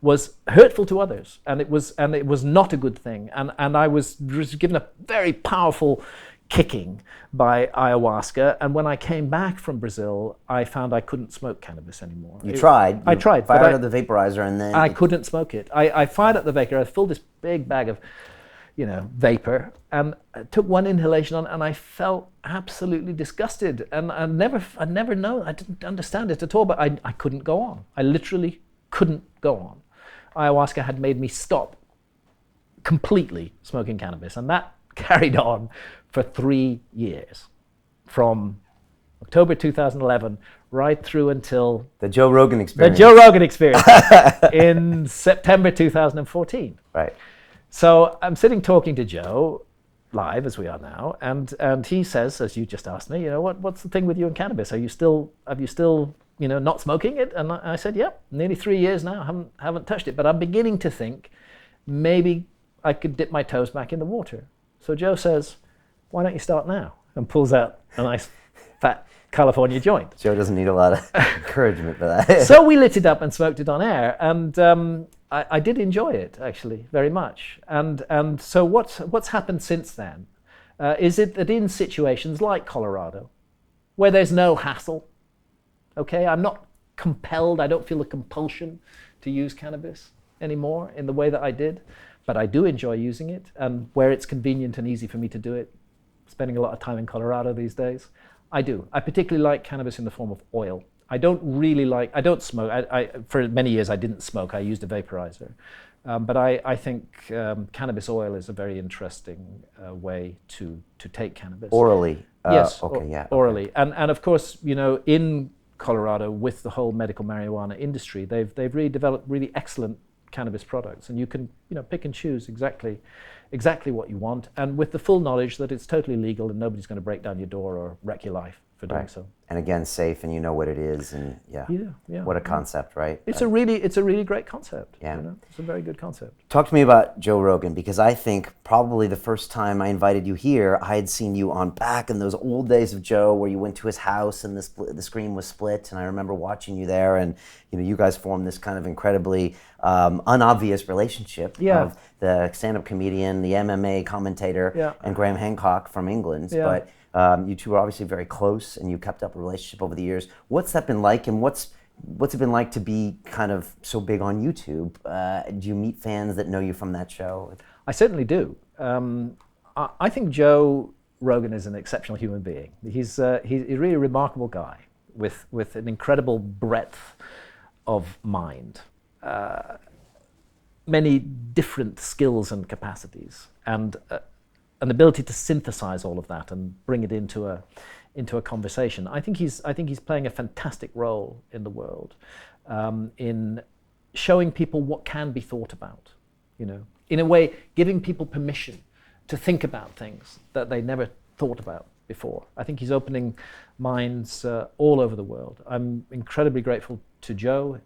was hurtful to others. And it was not a good thing. And I was given a very powerful kicking by ayahuasca, and when I came back from Brazil, I found I couldn't smoke cannabis anymore. You tried. I tried. Fired up the vaporizer, and then I couldn't smoke it. I fired up the vapor. I filled this big bag of, vapor, and I took one inhalation on, and I felt absolutely disgusted. And I'd never known. I didn't understand it at all. But I couldn't go on. I literally couldn't go on. Ayahuasca had made me stop completely smoking cannabis, and that carried on for 3 years, from October 2011 right through until the Joe Rogan experience. In September 2014. Right. So I'm sitting talking to Joe live, as we are now, and he says, as you just asked me, what's the thing with you and cannabis? Have you still not smoking it? And I said, yep, nearly 3 years now, haven't touched it, but I'm beginning to think maybe I could dip my toes back in the water. So Joe says, why don't you start now? And pulls out a nice fat California joint. Joe doesn't need a lot of encouragement for that. So we lit it up and smoked it on air, and I did enjoy it, actually, very much. And so what's happened since then is it that in situations like Colorado, where there's no hassle, okay, I'm not compelled, I don't feel a compulsion to use cannabis anymore in the way that I did, but I do enjoy using it, and where it's convenient and easy for me to do it, spending a lot of time in Colorado these days, I do. I particularly like cannabis in the form of oil. I don't smoke. For many years I didn't smoke, I used a vaporizer. But I think cannabis oil is a very interesting way to take cannabis. Orally? Yes, okay, yeah. Orally. And of course, in Colorado, with the whole medical marijuana industry, they've really developed really excellent cannabis products, and you can pick and choose exactly what you want, and with the full knowledge that it's totally legal and nobody's going to break down your door or wreck your life for doing Right. so. And again, safe, and you know what it is, and yeah. Yeah. What a concept, right? It's a really great concept. Yeah. You know? It's a very good concept. Talk to me about Joe Rogan, because I think probably the first time I invited you here, I had seen you on back in those old days of Joe, where you went to his house and the screen was split, and I remember watching you there, and you guys formed this kind of incredibly unobvious relationship of the stand-up comedian, the MMA commentator, and Graham Hancock from England. But you two are obviously very close, and you kept up a relationship over the years. What's that been like, and what's it been like to be kind of so big on YouTube? Do you meet fans that know you from that show? I certainly do. I think Joe Rogan is an exceptional human being. He's a really remarkable guy with an incredible breadth of mind, many different skills and capacities, and an ability to synthesize all of that and bring it into a conversation. I think he's playing a fantastic role in the world, in showing people what can be thought about. In a way, giving people permission to think about things that they never thought about before. I think he's opening minds all over the world. I'm incredibly grateful to Joe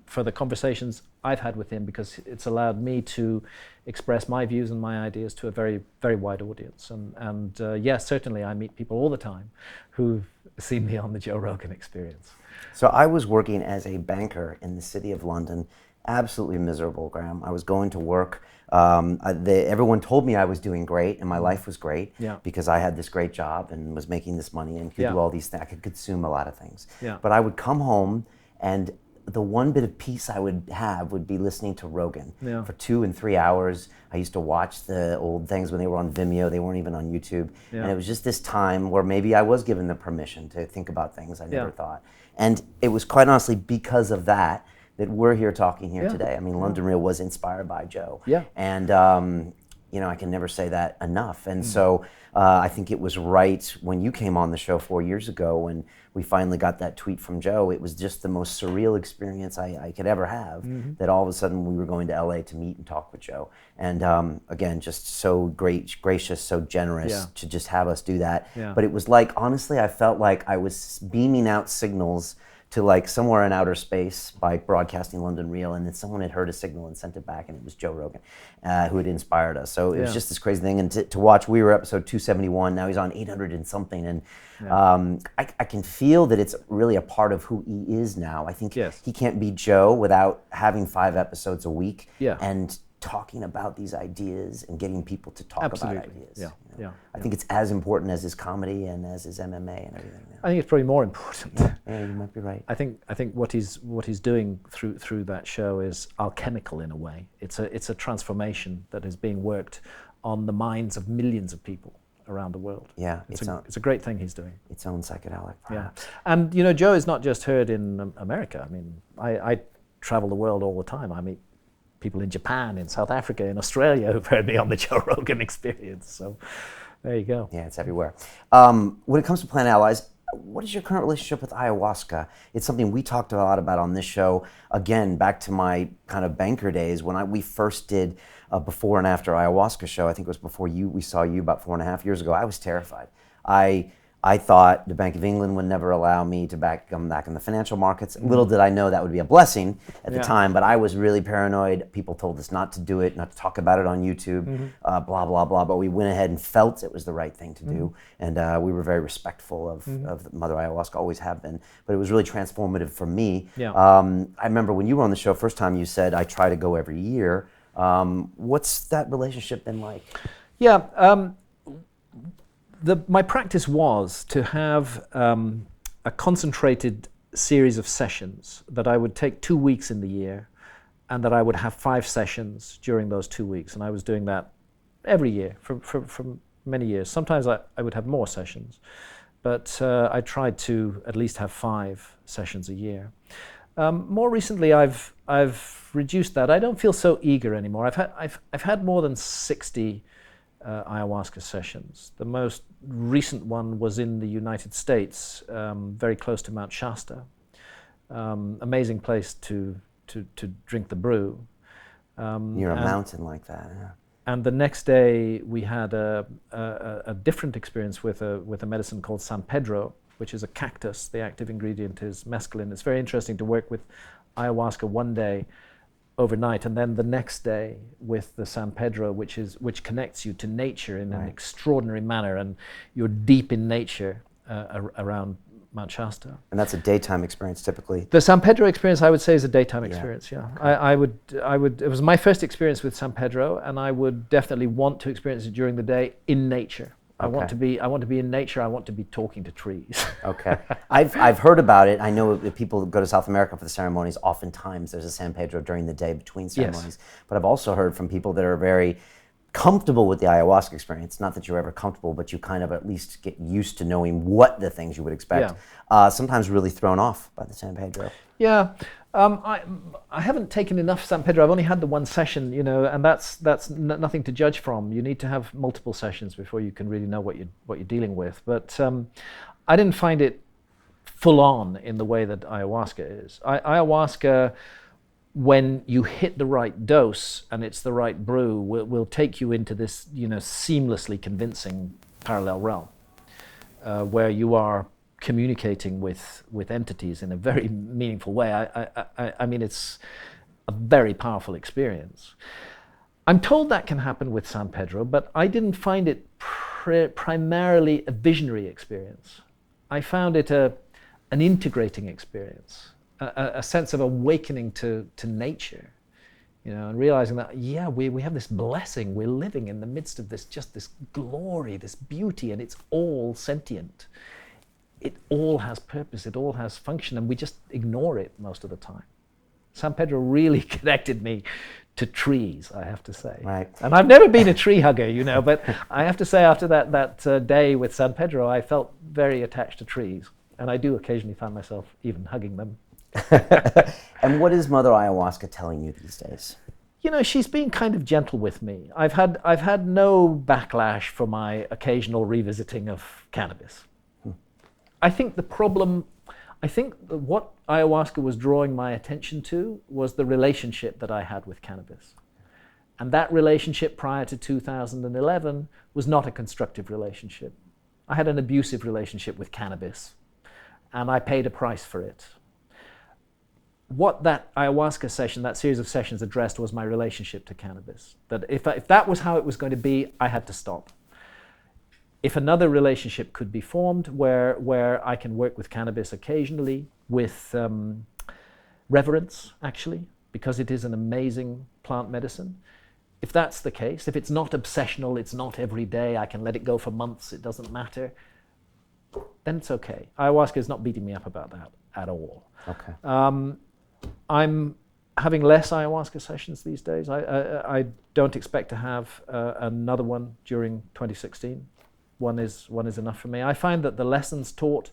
for the conversations I've had with him, because it's allowed me to express my views and my ideas to a very, very wide audience. And yes, certainly I meet people all the time who've seen me on the Joe Rogan Experience. So I was working as a banker in the city of London, absolutely miserable, Graham. I was going to work. Everyone told me I was doing great and my life was great because I had this great job and was making this money and could do all these things. I could consume a lot of things. But I would come home, and the one bit of peace I would have would be listening to Rogan for 2 and 3 hours. I used to watch the old things when they were on Vimeo. They weren't even on YouTube. And it was just this time where maybe I was given the permission to think about things I never thought. And it was quite honestly because of that we're here talking here today. I mean, London Real was inspired by Joe. And I can never say that enough. And so I think it was right when you came on the show 4 years ago, when we finally got that tweet from Joe. It was just the most surreal experience I could ever have, that all of a sudden we were going to LA to meet and talk with Joe. And again, just so gracious, so generous to just have us do that. But it was like, honestly, I felt like I was beaming out signals to like somewhere in outer space by broadcasting London Real, and then someone had heard a signal and sent it back, and it was Joe Rogan who had inspired us. So it was just this crazy thing, and to watch, we were episode 271, now he's on 800 and something, and I can feel that it's really a part of who he is now. I think he can't be Joe without having 5 episodes a week and talking about these ideas and getting people to talk about ideas. I think it's as important as his comedy and as his MMA and everything. I think it's probably more important. Yeah, you might be right. I think what he's doing through that show is alchemical in a way. It's a transformation that is being worked on the minds of millions of people around the world. Yeah, it's a great thing he's doing. Its own psychedelic, perhaps. And Joe is not just heard in America. I mean, I travel the world all the time. I meet people in Japan, in South Africa, in Australia who've heard me on the Joe Rogan Experience. So there you go. Yeah, it's everywhere. When it comes to Plant Allies, what is your current relationship with ayahuasca? It's something we talked a lot about on this show. Again, back to my kind of banker days when we first did a before and after ayahuasca show. I think it was before we saw you about 4.5 years ago. I was terrified. I thought the Bank of England would never allow me to come back in the financial markets. Little did I know that would be a blessing at the time, but I was really paranoid. People told us not to do it, not to talk about it on YouTube, blah, blah, blah. But we went ahead and felt it was the right thing to do. And we were very respectful of Mother Ayahuasca, always have been. But it was really transformative for me. I remember when you were on the show first time, you said, I try to go every year. What's that relationship been like? My practice was to have a concentrated series of sessions that I would take 2 weeks in the year, and that I would have 5 sessions during those 2 weeks. And I was doing that every year for many years. Sometimes I would have more sessions, but I tried to at least have 5 sessions a year. More recently, I've reduced that. I don't feel so eager anymore. I've had more than 60 ayahuasca sessions. The most recent one was in the United States, very close to Mount Shasta. Amazing place to drink the brew. Near a mountain like that. Yeah. And the next day we had a different experience with a medicine called San Pedro, which is a cactus. The active ingredient is mescaline. It's very interesting to work with ayahuasca one day overnight, and then the next day with the San Pedro, which connects you to nature in an extraordinary manner, and you're deep in nature around Mount Shasta. And that's a daytime experience typically. The San Pedro experience, I would say, is a daytime experience. Yeah, okay. I would. It was my first experience with San Pedro, and I would definitely want to experience it during the day in nature. I want to be in nature. I want to be talking to trees. Okay, I've heard about it. I know that people go to South America for the ceremonies. Oftentimes, there's a San Pedro during the day between ceremonies. Yes. But I've also heard from people that are very comfortable with the ayahuasca experience. Not that you're ever comfortable, but you kind of at least get used to knowing what the things you would expect. Yeah. Sometimes really thrown off by the San Pedro. Yeah. I haven't taken enough San Pedro. I've only had the one session, and that's nothing to judge from. You need to have multiple sessions before you can really know what you're dealing with. But I didn't find it full on in the way that ayahuasca is. Ayahuasca, when you hit the right dose and it's the right brew, will take you into this, seamlessly convincing parallel realm where you are communicating with entities in a very meaningful way. I mean, it's a very powerful experience. I'm told that can happen with San Pedro, but I didn't find it primarily a visionary experience. I found it an integrating experience, a sense of awakening to nature, and realizing that, we have this blessing. We're living in the midst of this glory, this beauty, and it's all sentient. It all has purpose, it all has function, and we just ignore it most of the time. San Pedro really connected me to trees, I have to say. Right. And I've never been a tree hugger, but I have to say after that day with San Pedro, I felt very attached to trees. And I do occasionally find myself even hugging them. And what is Mother Ayahuasca telling you these days? She's been kind of gentle with me. I've had no backlash for my occasional revisiting of cannabis. I think what ayahuasca was drawing my attention to was the relationship that I had with cannabis. And that relationship prior to 2011 was not a constructive relationship. I had an abusive relationship with cannabis, and I paid a price for it. What that ayahuasca session, that series of sessions addressed was my relationship to cannabis. That if that was how it was going to be, I had to stop. If another relationship could be formed where I can work with cannabis occasionally with reverence, actually, because it is an amazing plant medicine. If that's the case, if it's not obsessional, it's not every day, I can let it go for months, it doesn't matter, then it's okay. Ayahuasca is not beating me up about that at all. Okay. I'm having less ayahuasca sessions these days. I don't expect to have another one during 2016. One is enough for me. I find that the lessons taught,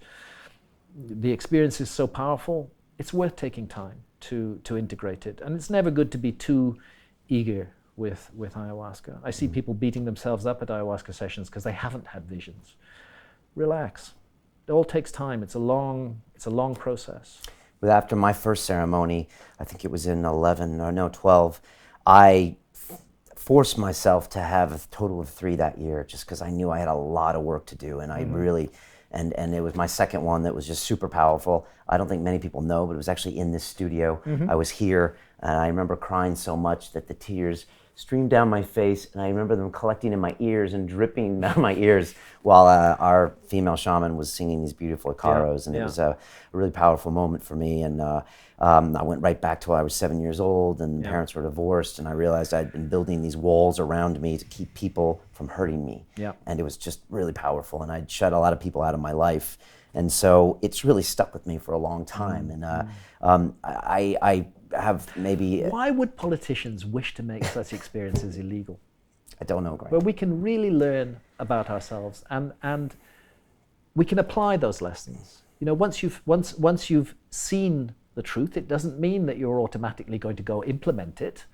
the experience is so powerful, it's worth taking time to integrate it. And it's never good to be too eager with ayahuasca. I see people beating themselves up at ayahuasca sessions because they haven't had visions. Relax. It all takes time. It's a long process. But after my first ceremony, I think it was in 12, I forced myself to have a total of 3 that year just because I knew I had a lot of work to do, and I really, and it was my second one that was just super powerful. I don't think many people know, but it was actually in this studio. I was here, and I remember crying so much that the tears streamed down my face, and I remember them collecting in my ears and dripping down my ears while our female shaman was singing these beautiful icaros, and it was a really powerful moment for me. And I went right back to when I was 7 years old, and parents were divorced, and I realized I'd been building these walls around me to keep people from hurting me. And it was just really powerful, and I'd shut a lot of people out of my life. And so it's really stuck with me for a long time. And I have maybe... Why would politicians wish to make such experiences illegal? I don't know, Greg. Where we can really learn about ourselves, and we can apply those lessons. Once you've seen the truth, it doesn't mean that you're automatically going to go implement it,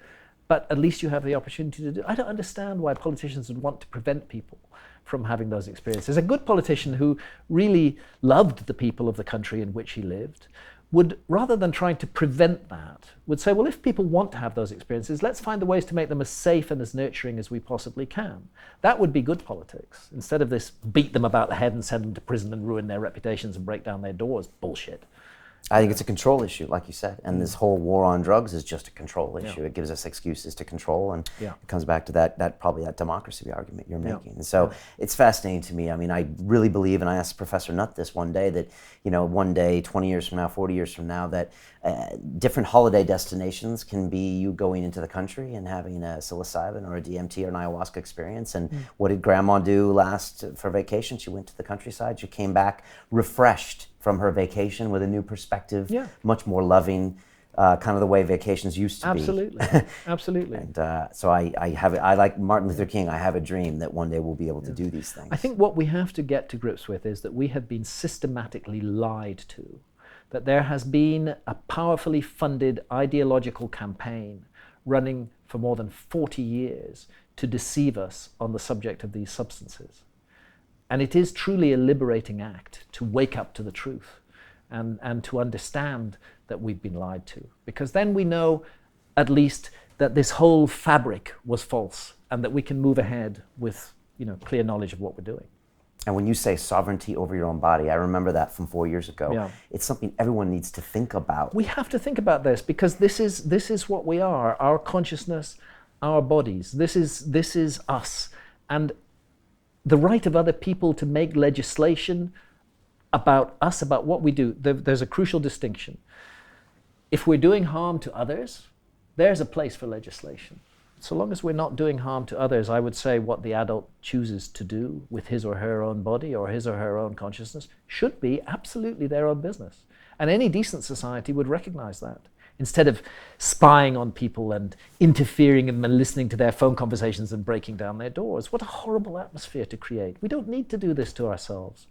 but at least you have the opportunity to do it. I don't understand why politicians would want to prevent people from having those experiences. A good politician who really loved the people of the country in which he lived would, rather than trying to prevent that, would say, well, if people want to have those experiences, let's find the ways to make them as safe and as nurturing as we possibly can. That would be good politics, instead of this beat them about the head and send them to prison and ruin their reputations and break down their doors bullshit. I think it's a control issue, like you said, and this whole war on drugs is just a control issue. It gives us excuses to control, and it comes back to that probably that democracy argument you're making. And so it's fascinating to me. I mean, I really believe, and I asked Professor Nutt this one day, that one day, 20 years from now, 40 years from now, that different holiday destinations can be you going into the country and having a psilocybin or a DMT or an ayahuasca experience. And what did Grandma do last for vacation? She went to the countryside. She came back refreshed from her vacation with a new perspective, much more loving, kind of the way vacations used to be. Absolutely. And so I like Martin Luther King, I have a dream that one day we'll be able to do these things. I think what we have to get to grips with is that we have been systematically lied to, that there has been a powerfully funded ideological campaign running for more than 40 years to deceive us on the subject of these substances. And it is truly a liberating act to wake up to the truth and to understand that we've been lied to. Because then we know at least that this whole fabric was false and that we can move ahead with clear knowledge of what we're doing. And when you say sovereignty over your own body, I remember that from 4 years ago. Yeah. It's something everyone needs to think about. We have to think about this because this is what we are, our consciousness, our bodies. This is us. And the right of other people to make legislation about us, about what we do, there's a crucial distinction. If we're doing harm to others, there's a place for legislation. So long as we're not doing harm to others, I would say what the adult chooses to do with his or her own body or his or her own consciousness should be absolutely their own business. And any decent society would recognize that. Instead of spying on people and interfering and listening to their phone conversations and breaking down their doors. What a horrible atmosphere to create. We don't need to do this to ourselves.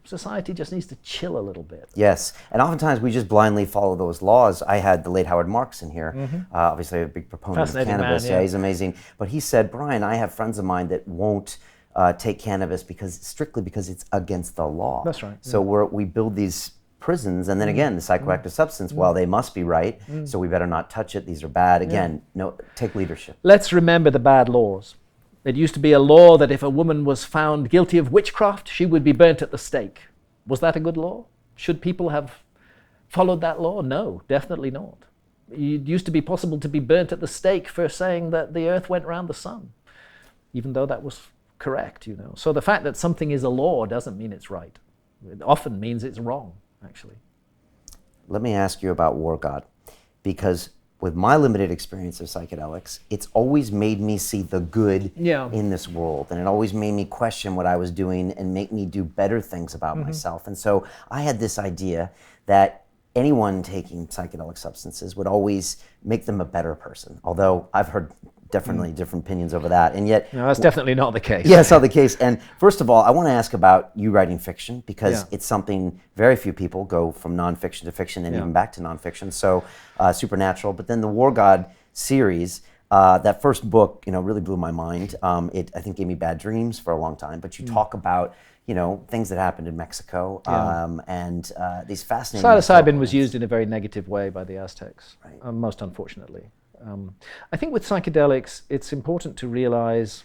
Society just needs to chill a little bit. Yes, and oftentimes we just blindly follow those laws. I had the late Howard Marks in here, obviously a big proponent of cannabis. Man, he's amazing. But he said, Brian, I have friends of mine that won't take cannabis strictly because it's against the law. That's right. So we build these prisons, and then again, the psychoactive substance, well, they must be right, so we better not touch it. These are bad. Again, no, take leadership. Let's remember the bad laws. It used to be a law that if a woman was found guilty of witchcraft, she would be burnt at the stake. Was that a good law? Should people have followed that law? No, definitely not. It used to be possible to be burnt at the stake for saying that the earth went round the sun, even though that was correct, So the fact that something is a law doesn't mean it's right. It often means it's wrong, actually. Let me ask you about War God, because with my limited experience of psychedelics, it's always made me see the good in this world. And it always made me question what I was doing and make me do better things about myself. And so I had this idea that anyone taking psychedelic substances would always make them a better person. Although I've heard definitely different opinions over that. And yet... No, that's definitely not the case. Yeah, it's not the case. And first of all, I want to ask about you writing fiction, because it's something very few people go from nonfiction to fiction and even back to nonfiction. So Supernatural. But then the War God series, that first book, really blew my mind. It, I think, gave me bad dreams for a long time. But you talk about, things that happened in Mexico and these fascinating... Psilocybin was used in a very negative way by the Aztecs, most unfortunately. I think with psychedelics, it's important to realize,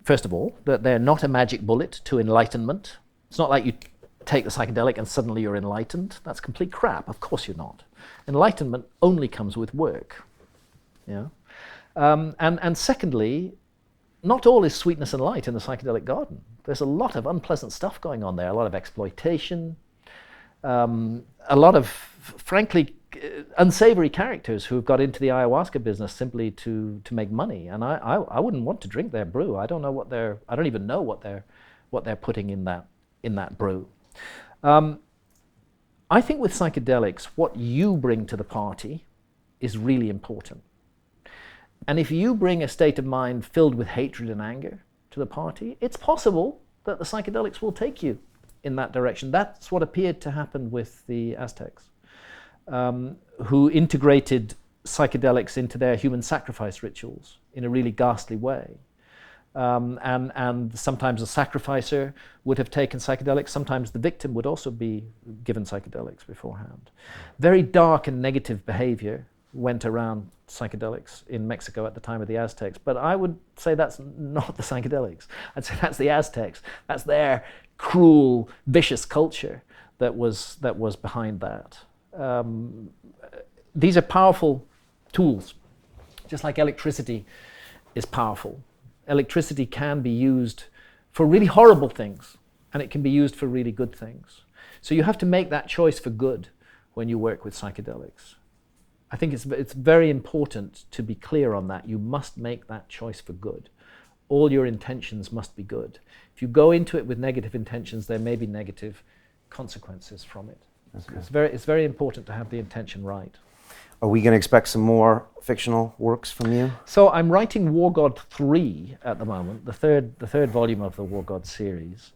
first of all, that they're not a magic bullet to enlightenment. It's not like you take the psychedelic and suddenly you're enlightened. That's complete crap. Of course you're not. Enlightenment only comes with work. And secondly, not all is sweetness and light in the psychedelic garden. There's a lot of unpleasant stuff going on there, a lot of exploitation, a lot of, frankly, unsavory characters who've got into the ayahuasca business simply to make money. And I wouldn't want to drink their brew. I don't even know what they're putting in that brew. I think with psychedelics, what you bring to the party is really important. And if you bring a state of mind filled with hatred and anger to the party, it's possible that the psychedelics will take you in that direction. That's what appeared to happen with the Aztecs, who integrated psychedelics into their human sacrifice rituals in a really ghastly way. And sometimes the sacrificer would have taken psychedelics. Sometimes the victim would also be given psychedelics beforehand. Very dark and negative behavior went around psychedelics in Mexico at the time of the Aztecs. But I would say that's not the psychedelics. I'd say that's the Aztecs. That's their cruel, vicious culture that was behind that. These are powerful tools, just like electricity is powerful. Electricity can be used for really horrible things, and it can be used for really good things. So you have to make that choice for good when you work with psychedelics. I think it's very important to be clear on that. You must make that choice for good. All your intentions must be good. If you go into it with negative intentions, there may be negative consequences from it. Okay. So it's very important to have the intention right. Are we going to expect some more fictional works from you? So I'm writing War God 3 at the moment, the third volume of the War God series.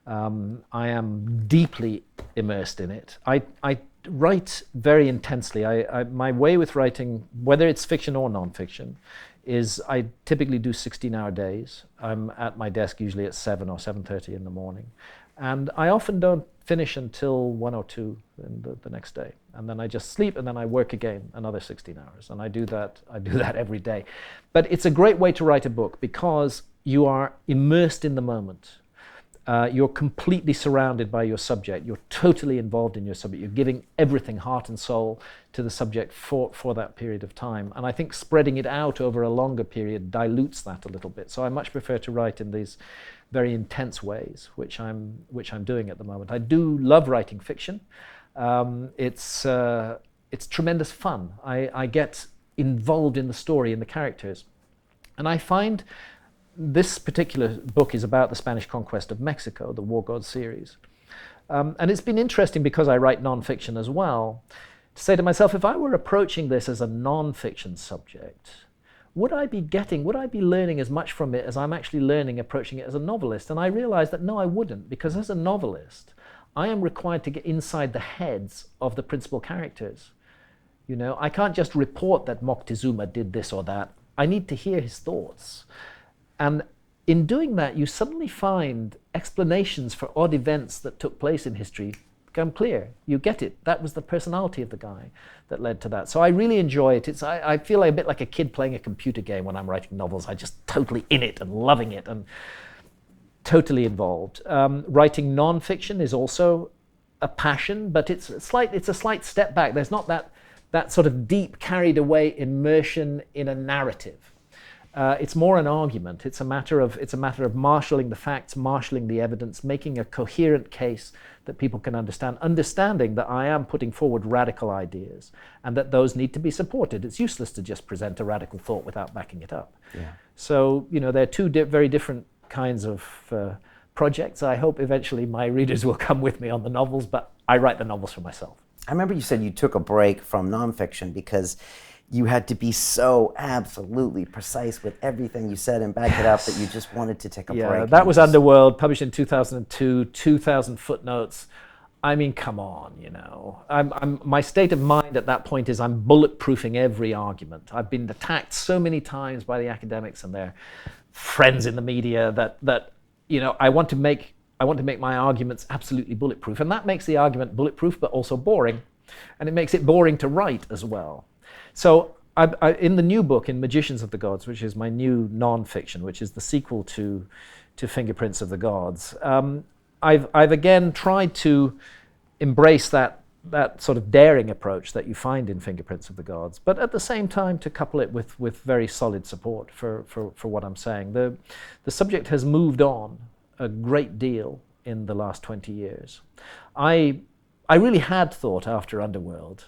I am deeply immersed in it. I write very intensely. My way with writing, whether it's fiction or non-fiction, is I typically do 16-hour days. I'm at my desk usually at 7 or 7:30 in the morning. And I often don't finish until 1 or 2 in the next day. And then I just sleep, and then I work again another 16 hours. And I do that every day. But it's a great way to write a book because you are immersed in the moment. You're completely surrounded by your subject. You're totally involved in your subject. You're giving everything, heart and soul, to the subject for that period of time. And I think spreading it out over a longer period dilutes that a little bit. So I much prefer to write in these very intense ways, which I'm doing at the moment. I do love writing fiction. It's tremendous fun. I get involved in the story and the characters. And I find this particular book is about the Spanish conquest of Mexico, the War God series. And it's been interesting because I write non-fiction as well, to say to myself, if I were approaching this as a non-fiction subject, would I be learning as much from it as I'm actually learning approaching it as a novelist? And I realized that no, I wouldn't, because as a novelist, I am required to get inside the heads of the principal characters. You know, I can't just report that Moctezuma did this or that. I need to hear his thoughts. And in doing that, you suddenly find explanations for odd events that took place in history become clear. You get it. That was the personality of the guy that led to that. So I really enjoy it. I feel a bit like a kid playing a computer game when I'm writing novels. I'm just totally in it and loving it and totally involved. Writing non-fiction is also a passion, but it's a slight step back. There's not that sort of deep, carried away immersion in a narrative. It's more an argument. It's a matter of marshalling the facts, marshalling the evidence, making a coherent case that people can understand, understanding that I am putting forward radical ideas and that those need to be supported. It's useless to just present a radical thought without backing it up. Yeah. So, you know, they're two very different kinds of projects. I hope eventually my readers will come with me on the novels, but I write the novels for myself. I remember you said you took a break from nonfiction because you had to be so absolutely precise with everything you said and back it up that you just wanted to take a break. Yeah, that was Underworld, published in 2002, 2,000 footnotes. I mean, come on, you know. My state of mind at that point is I'm bulletproofing every argument. I've been attacked so many times by the academics and their friends in the media that you know, I want to make my arguments absolutely bulletproof. And that makes the argument bulletproof, but also boring. And it makes it boring to write as well. So in the new book, in Magicians of the Gods, which is my new non-fiction, which is the sequel to Fingerprints of the Gods, I've again tried to embrace that sort of daring approach that you find in Fingerprints of the Gods, but at the same time to couple it with very solid support for what I'm saying. The subject has moved on a great deal in the last 20 years. I really had thought after Underworld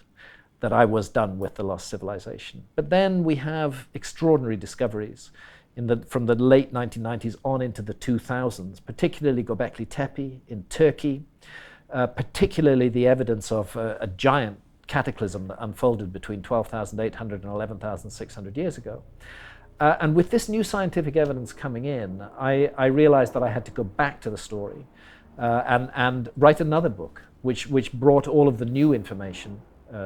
that I was done with the lost civilization. But then we have extraordinary discoveries from the late 1990s on into the 2000s, particularly Göbekli Tepe in Turkey, particularly the evidence of a giant cataclysm that unfolded between 12,800 and 11,600 years ago. And with this new scientific evidence coming in, I realized that I had to go back to the story and write another book, which brought all of the new information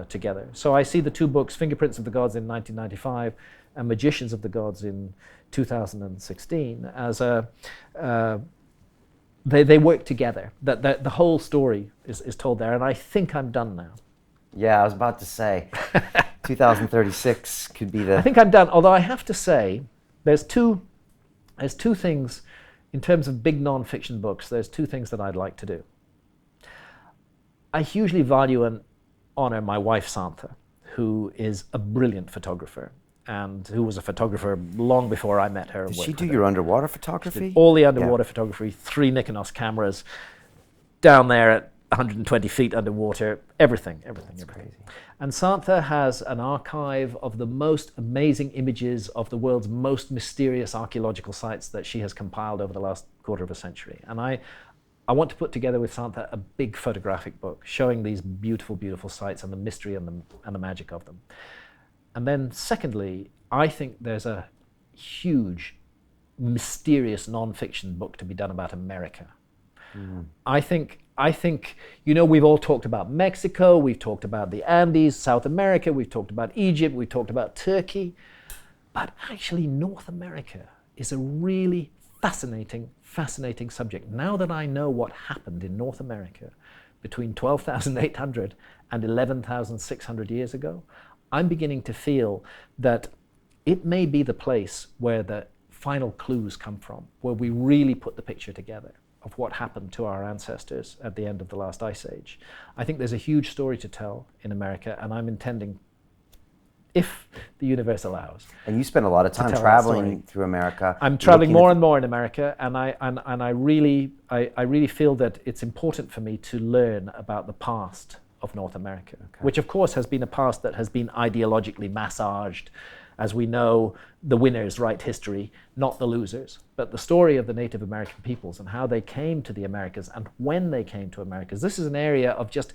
together. So I see the two books, Fingerprints of the Gods in 1995 and Magicians of the Gods in 2016, as they work together. That the whole story is told there, and I think I'm done now. Yeah, I was about to say, 2036 could be the... I think I'm done, although I have to say, there's two things, in terms of big non-fiction books, there's two things that I'd like to do. I hugely value and honor my wife, Santha, who is a brilliant photographer, and who was a photographer long before I met her. Did she do your underwater photography? All the underwater photography, 3 Nikonos cameras, down there at 120 feet underwater, everything. Crazy. And Santha has an archive of the most amazing images of the world's most mysterious archaeological sites that she has compiled over the last quarter of a century. And I want to put together with Santha a big photographic book showing these beautiful, beautiful sites and the mystery and the magic of them. And then secondly, I think there's a huge, mysterious non-fiction book to be done about America. I think, we've all talked about Mexico, we've talked about the Andes, South America, we've talked about Egypt, we've talked about Turkey, but actually North America is a really fascinating subject. Now that I know what happened in North America between 12,800 and 11,600 years ago, I'm beginning to feel that it may be the place where the final clues come from, where we really put the picture together of what happened to our ancestors at the end of the last ice age. I think there's a huge story to tell in America, and I'm intending, if the universe allows. And you spend a lot of time traveling through America. I'm traveling more and more in America, and I really feel that it's important for me to learn about the past of North America, which of course has been a past that has been ideologically massaged. As we know, the winners write history, not the losers. But the story of the Native American peoples and how they came to the Americas and when they came to Americas, this is an area of just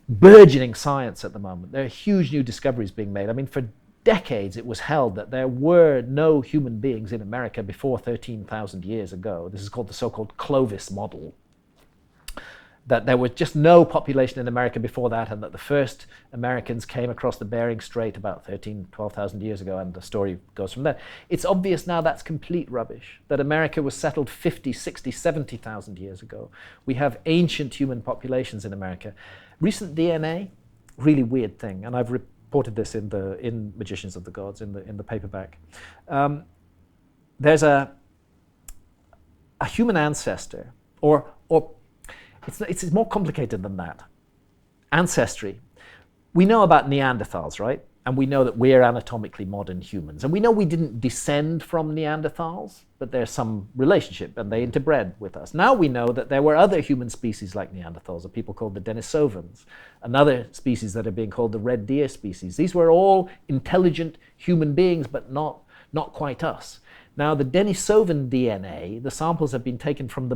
burgeoning science at the moment. There are huge new discoveries being made. I mean, for decades it was held that there were no human beings in America before 13,000 years ago. This is called the so-called Clovis model. That there was just no population in America before that, and that the first Americans came across the Bering Strait about 12,000 years ago, and the story goes from there. It's obvious now that's complete rubbish, that America was settled 50, 60, 70,000 years ago. We have ancient human populations in America. Recent DNA, really weird thing, and I've reported this in Magicians of the Gods, in the paperback. There's a human ancestor, or it's more complicated than that. Ancestry. We know about Neanderthals, right? And we know that we're anatomically modern humans. And we know we didn't descend from Neanderthals, but there's some relationship and they interbred with us. Now we know that there were other human species like Neanderthals, or people called the Denisovans, another species that are being called the red deer species. These were all intelligent human beings, but not quite us. Now the Denisovan DNA, the samples have been taken from the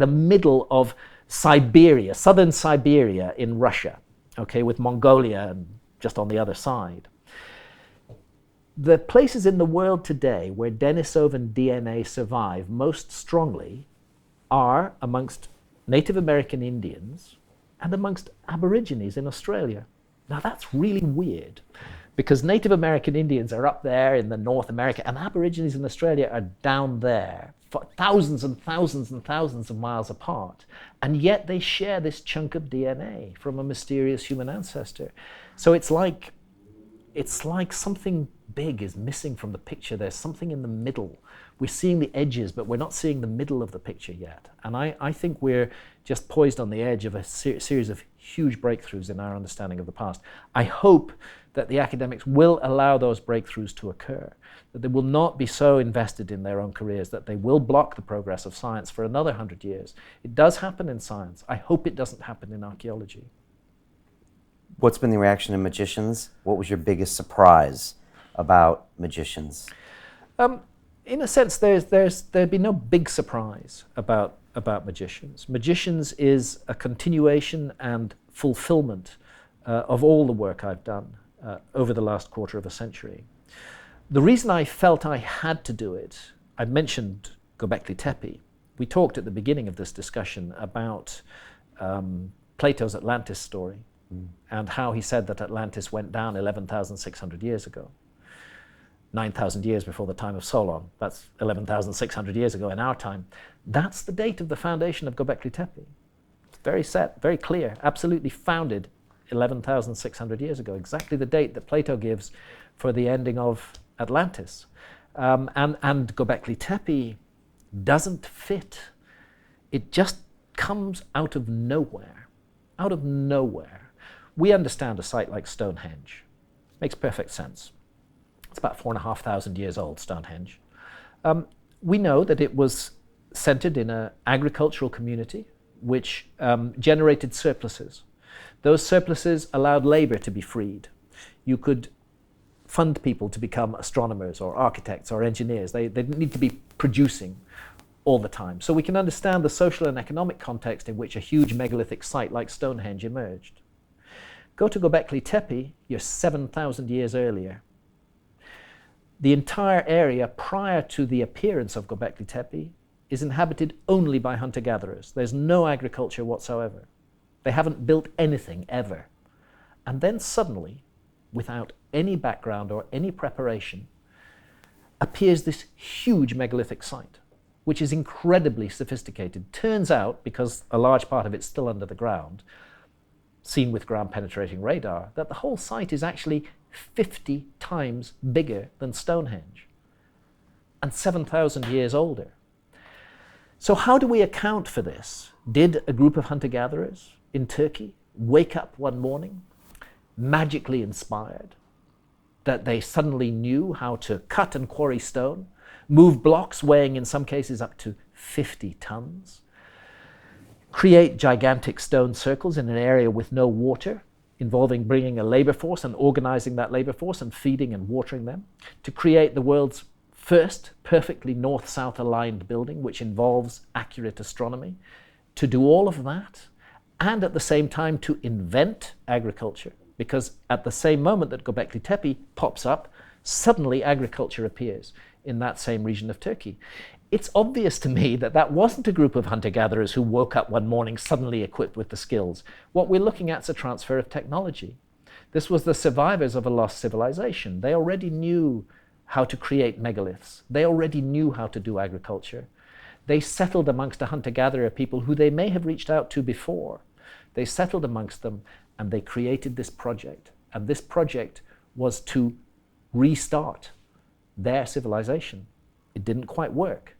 middle of Siberia, southern Siberia in Russia, okay, with Mongolia and just on the other side. The places in the world today where Denisovan DNA survive most strongly are amongst Native American Indians and amongst Aborigines in Australia. Now that's really weird, because Native American Indians are up there in the North America, and Aborigines in Australia are down there, for thousands and thousands and thousands of miles apart. And yet they share this chunk of DNA from a mysterious human ancestor. So it's like something big is missing from the picture. There's something in the middle. We're seeing the edges, but we're not seeing the middle of the picture yet. And I think we're just poised on the edge of a series of huge breakthroughs in our understanding of the past. I hope that the academics will allow those breakthroughs to occur, that they will not be so invested in their own careers that they will block the progress of science for another 100 years. It does happen in science. I hope it doesn't happen in archaeology. What's been the reaction of Magicians? What was your biggest surprise about Magicians? In a sense, there'd be no big surprise about Magicians. Magicians is a continuation and fulfillment of all the work I've done over the last quarter of a century. The reason I felt I had to do it, I mentioned Göbekli Tepe. We talked at the beginning of this discussion about Plato's Atlantis story. and how he said that Atlantis went down 11,600 years ago. 9,000 years before the time of Solon. That's 11,600 years ago in our time. That's the date of the foundation of Göbekli Tepe. It's very set, very clear, absolutely founded 11,600 years ago, exactly the date that Plato gives for the ending of Atlantis. And Göbekli Tepe doesn't fit. It just comes out of nowhere. Out of nowhere. We understand a site like Stonehenge. Makes perfect sense. It's about 4,500 years old, Stonehenge. We know that it was centered in an agricultural community which generated surpluses. Those surpluses allowed labor to be freed. You could fund people to become astronomers or architects or engineers. They didn't need to be producing all the time. So we can understand the social and economic context in which a huge megalithic site like Stonehenge emerged. Go to Göbekli Tepe, you're 7,000 years earlier. The entire area prior to the appearance of Göbekli Tepe is inhabited only by hunter-gatherers. There's no agriculture whatsoever. They haven't built anything ever. And then suddenly, without any background or any preparation, appears this huge megalithic site, which is incredibly sophisticated. Turns out, because a large part of it's still under the ground, seen with ground-penetrating radar, that the whole site is actually 50 times bigger than Stonehenge and 7,000 years older. So how do we account for this? Did a group of hunter-gatherers in Turkey wake up one morning, magically inspired, that they suddenly knew how to cut and quarry stone, move blocks weighing in some cases up to 50 tons, create gigantic stone circles in an area with no water, involving bringing a labor force and organizing that labor force and feeding and watering them, to create the world's first perfectly north-south aligned building, which involves accurate astronomy, to do all of that, and at the same time to invent agriculture, because at the same moment that Göbekli Tepe pops up, suddenly agriculture appears in that same region of Turkey. It's obvious to me that that wasn't a group of hunter-gatherers who woke up one morning suddenly equipped with the skills. What we're looking at is a transfer of technology. This was the survivors of a lost civilization. They already knew how to create megaliths. They already knew how to do agriculture. They settled amongst a hunter-gatherer people who they may have reached out to before. They settled amongst them and they created this project. And this project was to restart their civilization. It didn't quite work.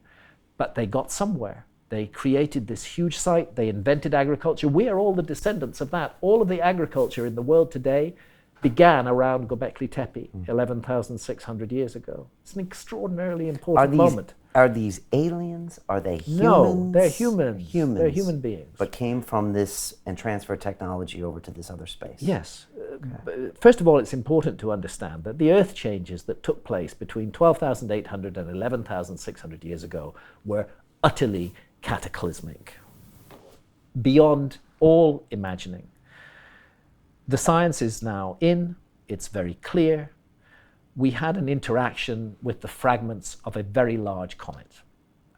But they got somewhere. They created this huge site. They invented agriculture. We are all the descendants of that. All of the agriculture in the world today began around Göbekli Tepe 11,600 years ago. It's an extraordinarily important moment. Are these aliens? Are they humans? No, they're humans. Humans. They're human beings. But came from this and transferred technology over to this other space. Yes. First of all, it's important to understand that the Earth changes that took place between 12,800 and 11,600 years ago were utterly cataclysmic, beyond all imagining. The science is now in, it's very clear. We had an interaction with the fragments of a very large comet,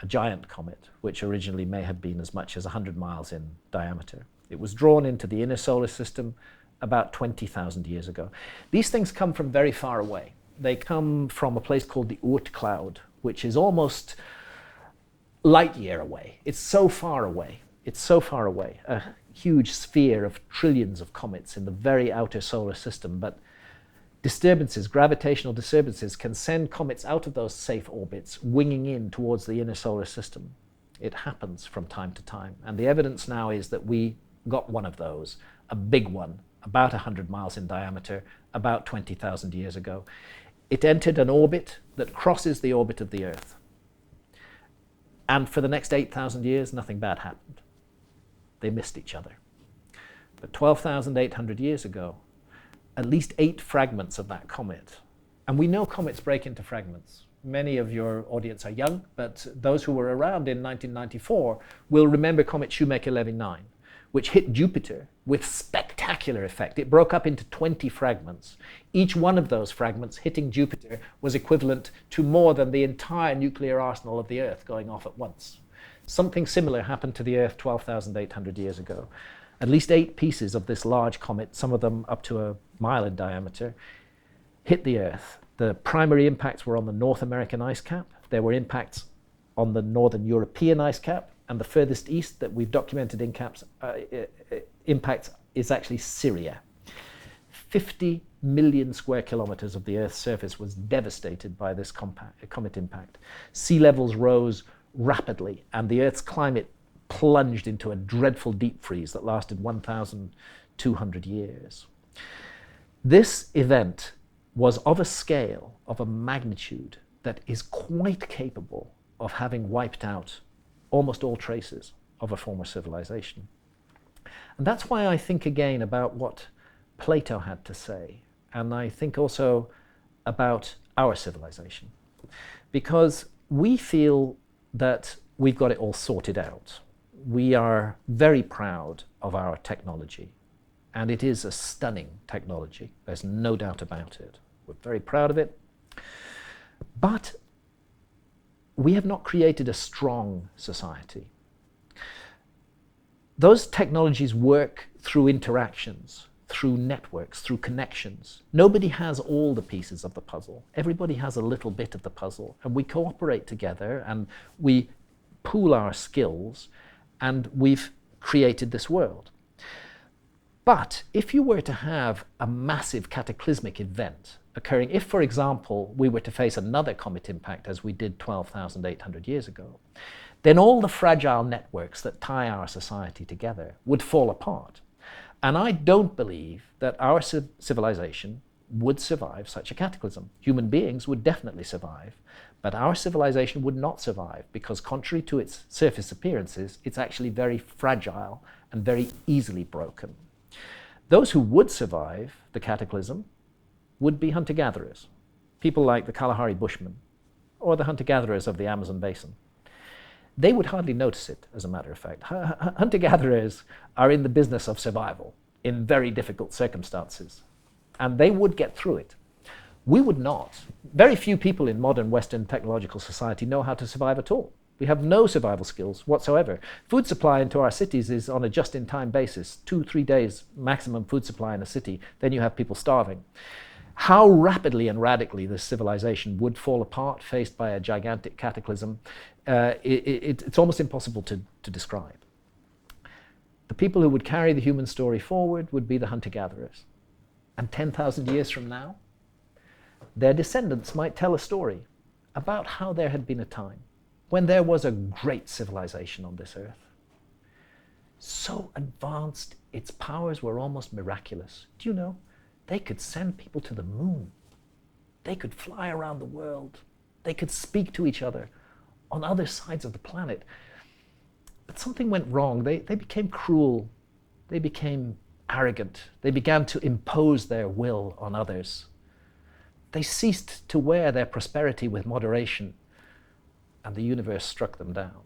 a giant comet, which originally may have been as much as 100 miles in diameter. It was drawn into the inner solar system about 20,000 years ago. These things come from very far away. They come from a place called the Oort cloud, which is almost light year away. It's so far away. It's so far away. A huge sphere of trillions of comets in the very outer solar system. But disturbances, gravitational disturbances, can send comets out of those safe orbits, winging in towards the inner solar system. It happens from time to time. And the evidence now is that we got one of those, a big one, about 100 miles in diameter, about 20,000 years ago. It entered an orbit that crosses the orbit of the Earth. And for the next 8,000 years, nothing bad happened. They missed each other. But 12,800 years ago, at least 8 fragments of that comet, and we know comets break into fragments. Many of your audience are young, but those who were around in 1994 will remember comet Shoemaker-Levy 9, which hit Jupiter with spectacular effect. It broke up into 20 fragments. Each one of those fragments hitting Jupiter was equivalent to more than the entire nuclear arsenal of the Earth going off at once. Something similar happened to the Earth 12,800 years ago. At least 8 pieces of this large comet, some of them up to a mile in diameter, hit the Earth. The primary impacts were on the North American ice cap. There were impacts on the Northern European ice cap, and the furthest east that we've documented impacts is actually Syria. 50 million square kilometers of the Earth's surface was devastated by this comet impact. Sea levels rose rapidly, and the Earth's climate plunged into a dreadful deep freeze that lasted 1,200 years. This event was of a scale, of a magnitude that is quite capable of having wiped out almost all traces of a former civilization. And that's why I think again about what Plato had to say, and I think also about our civilization, because we feel that we've got it all sorted out. We are very proud of our technology, and it is a stunning technology. There's no doubt about it. We're very proud of it. But we have not created a strong society. Those technologies work through interactions, through networks, through connections. Nobody has all the pieces of the puzzle. Everybody has a little bit of the puzzle, and we cooperate together and we pool our skills, and we've created this world. But if you were to have a massive cataclysmic event occurring, if, for example, we were to face another comet impact as we did 12,800 years ago, then all the fragile networks that tie our society together would fall apart. And I don't believe that our civilization would survive such a cataclysm. Human beings would definitely survive, but our civilization would not survive because, contrary to its surface appearances, it's actually very fragile and very easily broken. Those who would survive the cataclysm would be hunter-gatherers, people like the Kalahari Bushmen or the hunter-gatherers of the Amazon basin. They would hardly notice it, as a matter of fact. Hunter-gatherers are in the business of survival in very difficult circumstances, and they would get through it. We would not. Very few people in modern Western technological society know how to survive at all. We have no survival skills whatsoever. Food supply into our cities is on a just-in-time basis, 2-3 days maximum food supply in a city, then you have people starving. How rapidly and radically this civilization would fall apart faced by a gigantic cataclysm, it's almost impossible to describe. The people who would carry the human story forward would be the hunter-gatherers. And 10,000 years from now, their descendants might tell a story about how there had been a time when there was a great civilization on this earth. So advanced, its powers were almost miraculous. Do you know? They could send people to the moon. They could fly around the world. They could speak to each other on other sides of the planet. But something went wrong. They became cruel. They became arrogant. They began to impose their will on others. They ceased to wear their prosperity with moderation, and the universe struck them down.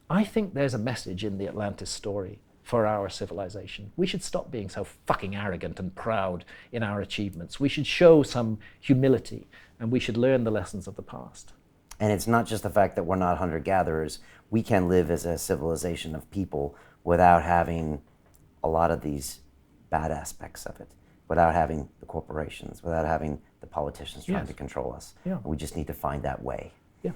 I think there's a message in the Atlantis story for our civilization. We should stop being so fucking arrogant and proud in our achievements. We should show some humility, and we should learn the lessons of the past. And it's not just the fact that we're not hunter-gatherers. We can live as a civilization of people without having a lot of these bad aspects of it, without having the corporations, without having the politicians trying to control us. Yeah. We just need to find that way. Yeah.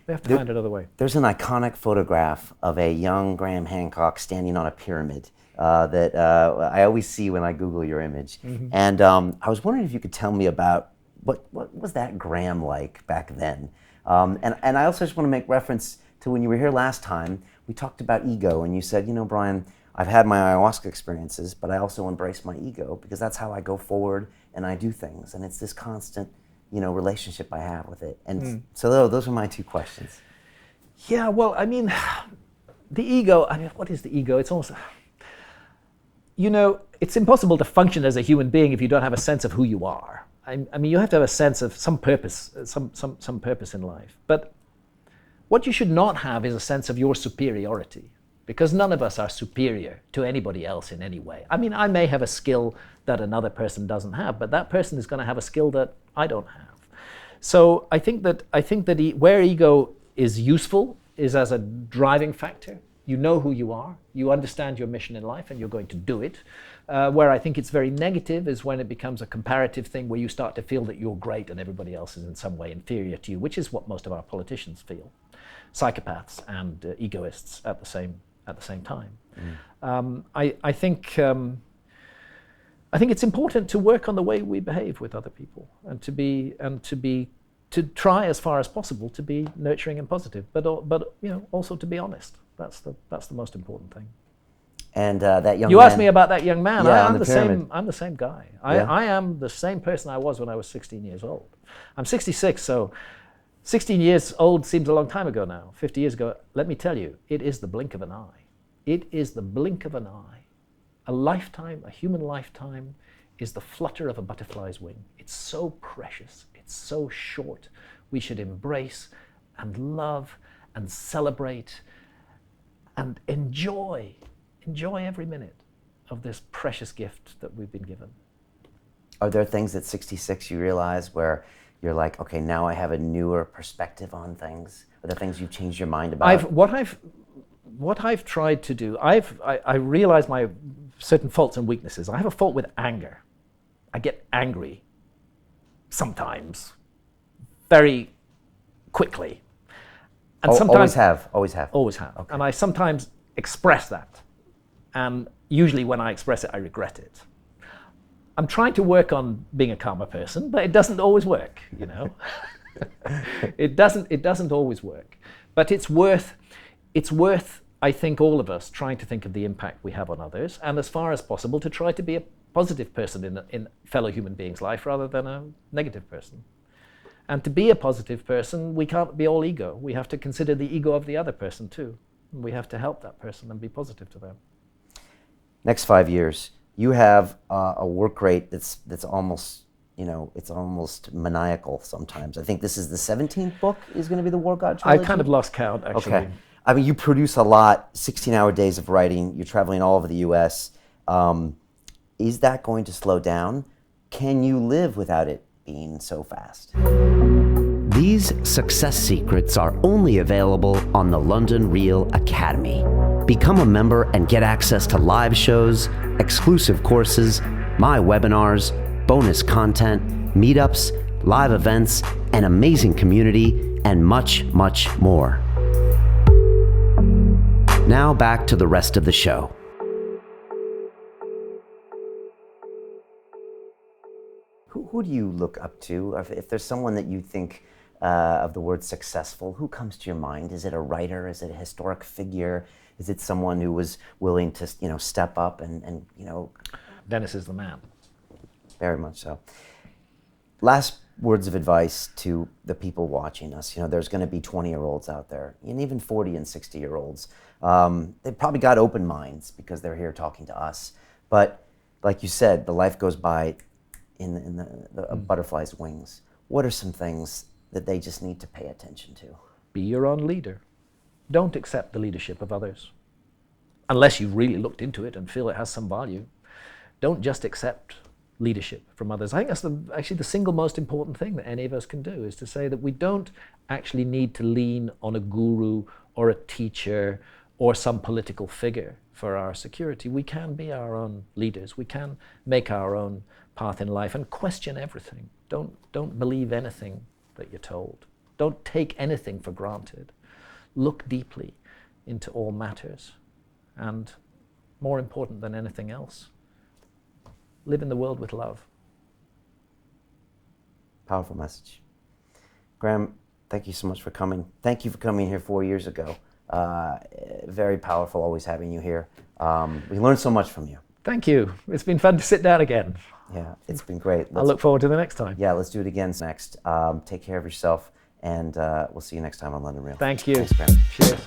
We have to find another way. There's an iconic photograph of a young Graham Hancock standing on a pyramid that I always see when I Google your image. Mm-hmm. And I was wondering if you could tell me about what was that Graham like back then? And I also just want to make reference to when you were here last time, we talked about ego, and you said, you know, Brian, I've had my ayahuasca experiences, but I also embrace my ego because that's how I go forward and I do things. And it's this constant, relationship I have with it. And so those are my two questions. Yeah, well, I mean, the ego, what is the ego? It's almost, it's impossible to function as a human being if you don't have a sense of who you are. I mean, you have to have a sense of some purpose, some purpose in life. But what you should not have is a sense of your superiority, because none of us are superior to anybody else in any way. I mean, I may have a skill that another person doesn't have, but that person is going to have a skill that I don't have. So I think that where ego is useful is as a driving factor. You know who you are, you understand your mission in life, and you're going to do it. Where I think it's very negative is when it becomes a comparative thing where you start to feel that you're great and everybody else is in some way inferior to you, which is what most of our politicians feel. Psychopaths and egoists at the same time. I think it's important to work on the way we behave with other people, and to try as far as possible to be nurturing and positive, but also to be honest. That's the most important thing. And that young you man, asked me about that young man. Yeah, I'm on the the pyramid. same. I'm the same guy. Yeah. I am the same person I was when I was 16 years old. I'm 66, so 16 years old seems a long time ago now. 50 years ago, let me tell you, it is the blink of an eye. It is the blink of an eye. A lifetime, a human lifetime, is the flutter of a butterfly's wing. It's so precious. It's so short. We should embrace and love and celebrate and enjoy every minute of this precious gift that we've been given. Are there things at 66 you realize where you're like, okay, now I have a newer perspective on things? Are there things you've changed your mind about? What I've tried to do, I realize my certain faults and weaknesses. I have a fault with anger. I get angry sometimes, very quickly. And sometimes Always have. Okay. And I sometimes express that. And usually when I express it, I regret it. I'm trying to work on being a calmer person, but it doesn't always work, you know. It doesn't always work. But it's worth, I think, all of us trying to think of the impact we have on others, and as far as possible to try to be a positive person in fellow human beings' life rather than a negative person. And to be a positive person, we can't be all ego. We have to consider the ego of the other person too. We have to help that person and be positive to them. Next 5 years, you have a work rate that's almost, it's almost maniacal sometimes. I think this is the 17th book is going to be the War God Trilogy. I kind of lost count, actually. Okay. I mean, you produce a lot, 16-hour days of writing. You're traveling all over the U.S. Is that going to slow down? Can you live without it being so fast? These success secrets are only available on the London Real Academy. Become a member and get access to live shows, exclusive courses, my webinars, bonus content, meetups, live events, an amazing community, and much, much more. Now back to the rest of the show. Who do you look up to? If there's someone that you think of the word successful, who comes to your mind? Is it a writer? Is it a historic figure? Is it someone who was willing to, step up and Dennis is the man. Very much so. Last words of advice to the people watching us. There's going to be 20-year-olds out there, and even 40 and 60-year-olds. They've probably got open minds because they're here talking to us. But like you said, the life goes by in the butterfly's wings. What are some things that they just need to pay attention to? Be your own leader. Don't accept the leadership of others. Unless you've really looked into it and feel it has some value. Don't just accept leadership from others. I think that's actually the single most important thing that any of us can do, is to say that we don't actually need to lean on a guru or a teacher or some political figure for our security. We can be our own leaders. We can make our own path in life and question everything. Don't believe anything that you're told. Don't take anything for granted. Look deeply into all matters. And more important than anything else, live in the world with love. Powerful message. Graham, thank you so much for coming. Thank you for coming here 4 years ago. Very powerful always having you here. We learned so much from you. Thank you. It's been fun to sit down again. Yeah, it's been great. I'll look forward to the next time. Yeah, let's do it again next. Take care of yourself, and we'll see you next time on London Real. Thank you. Thanks, Graham. Cheers.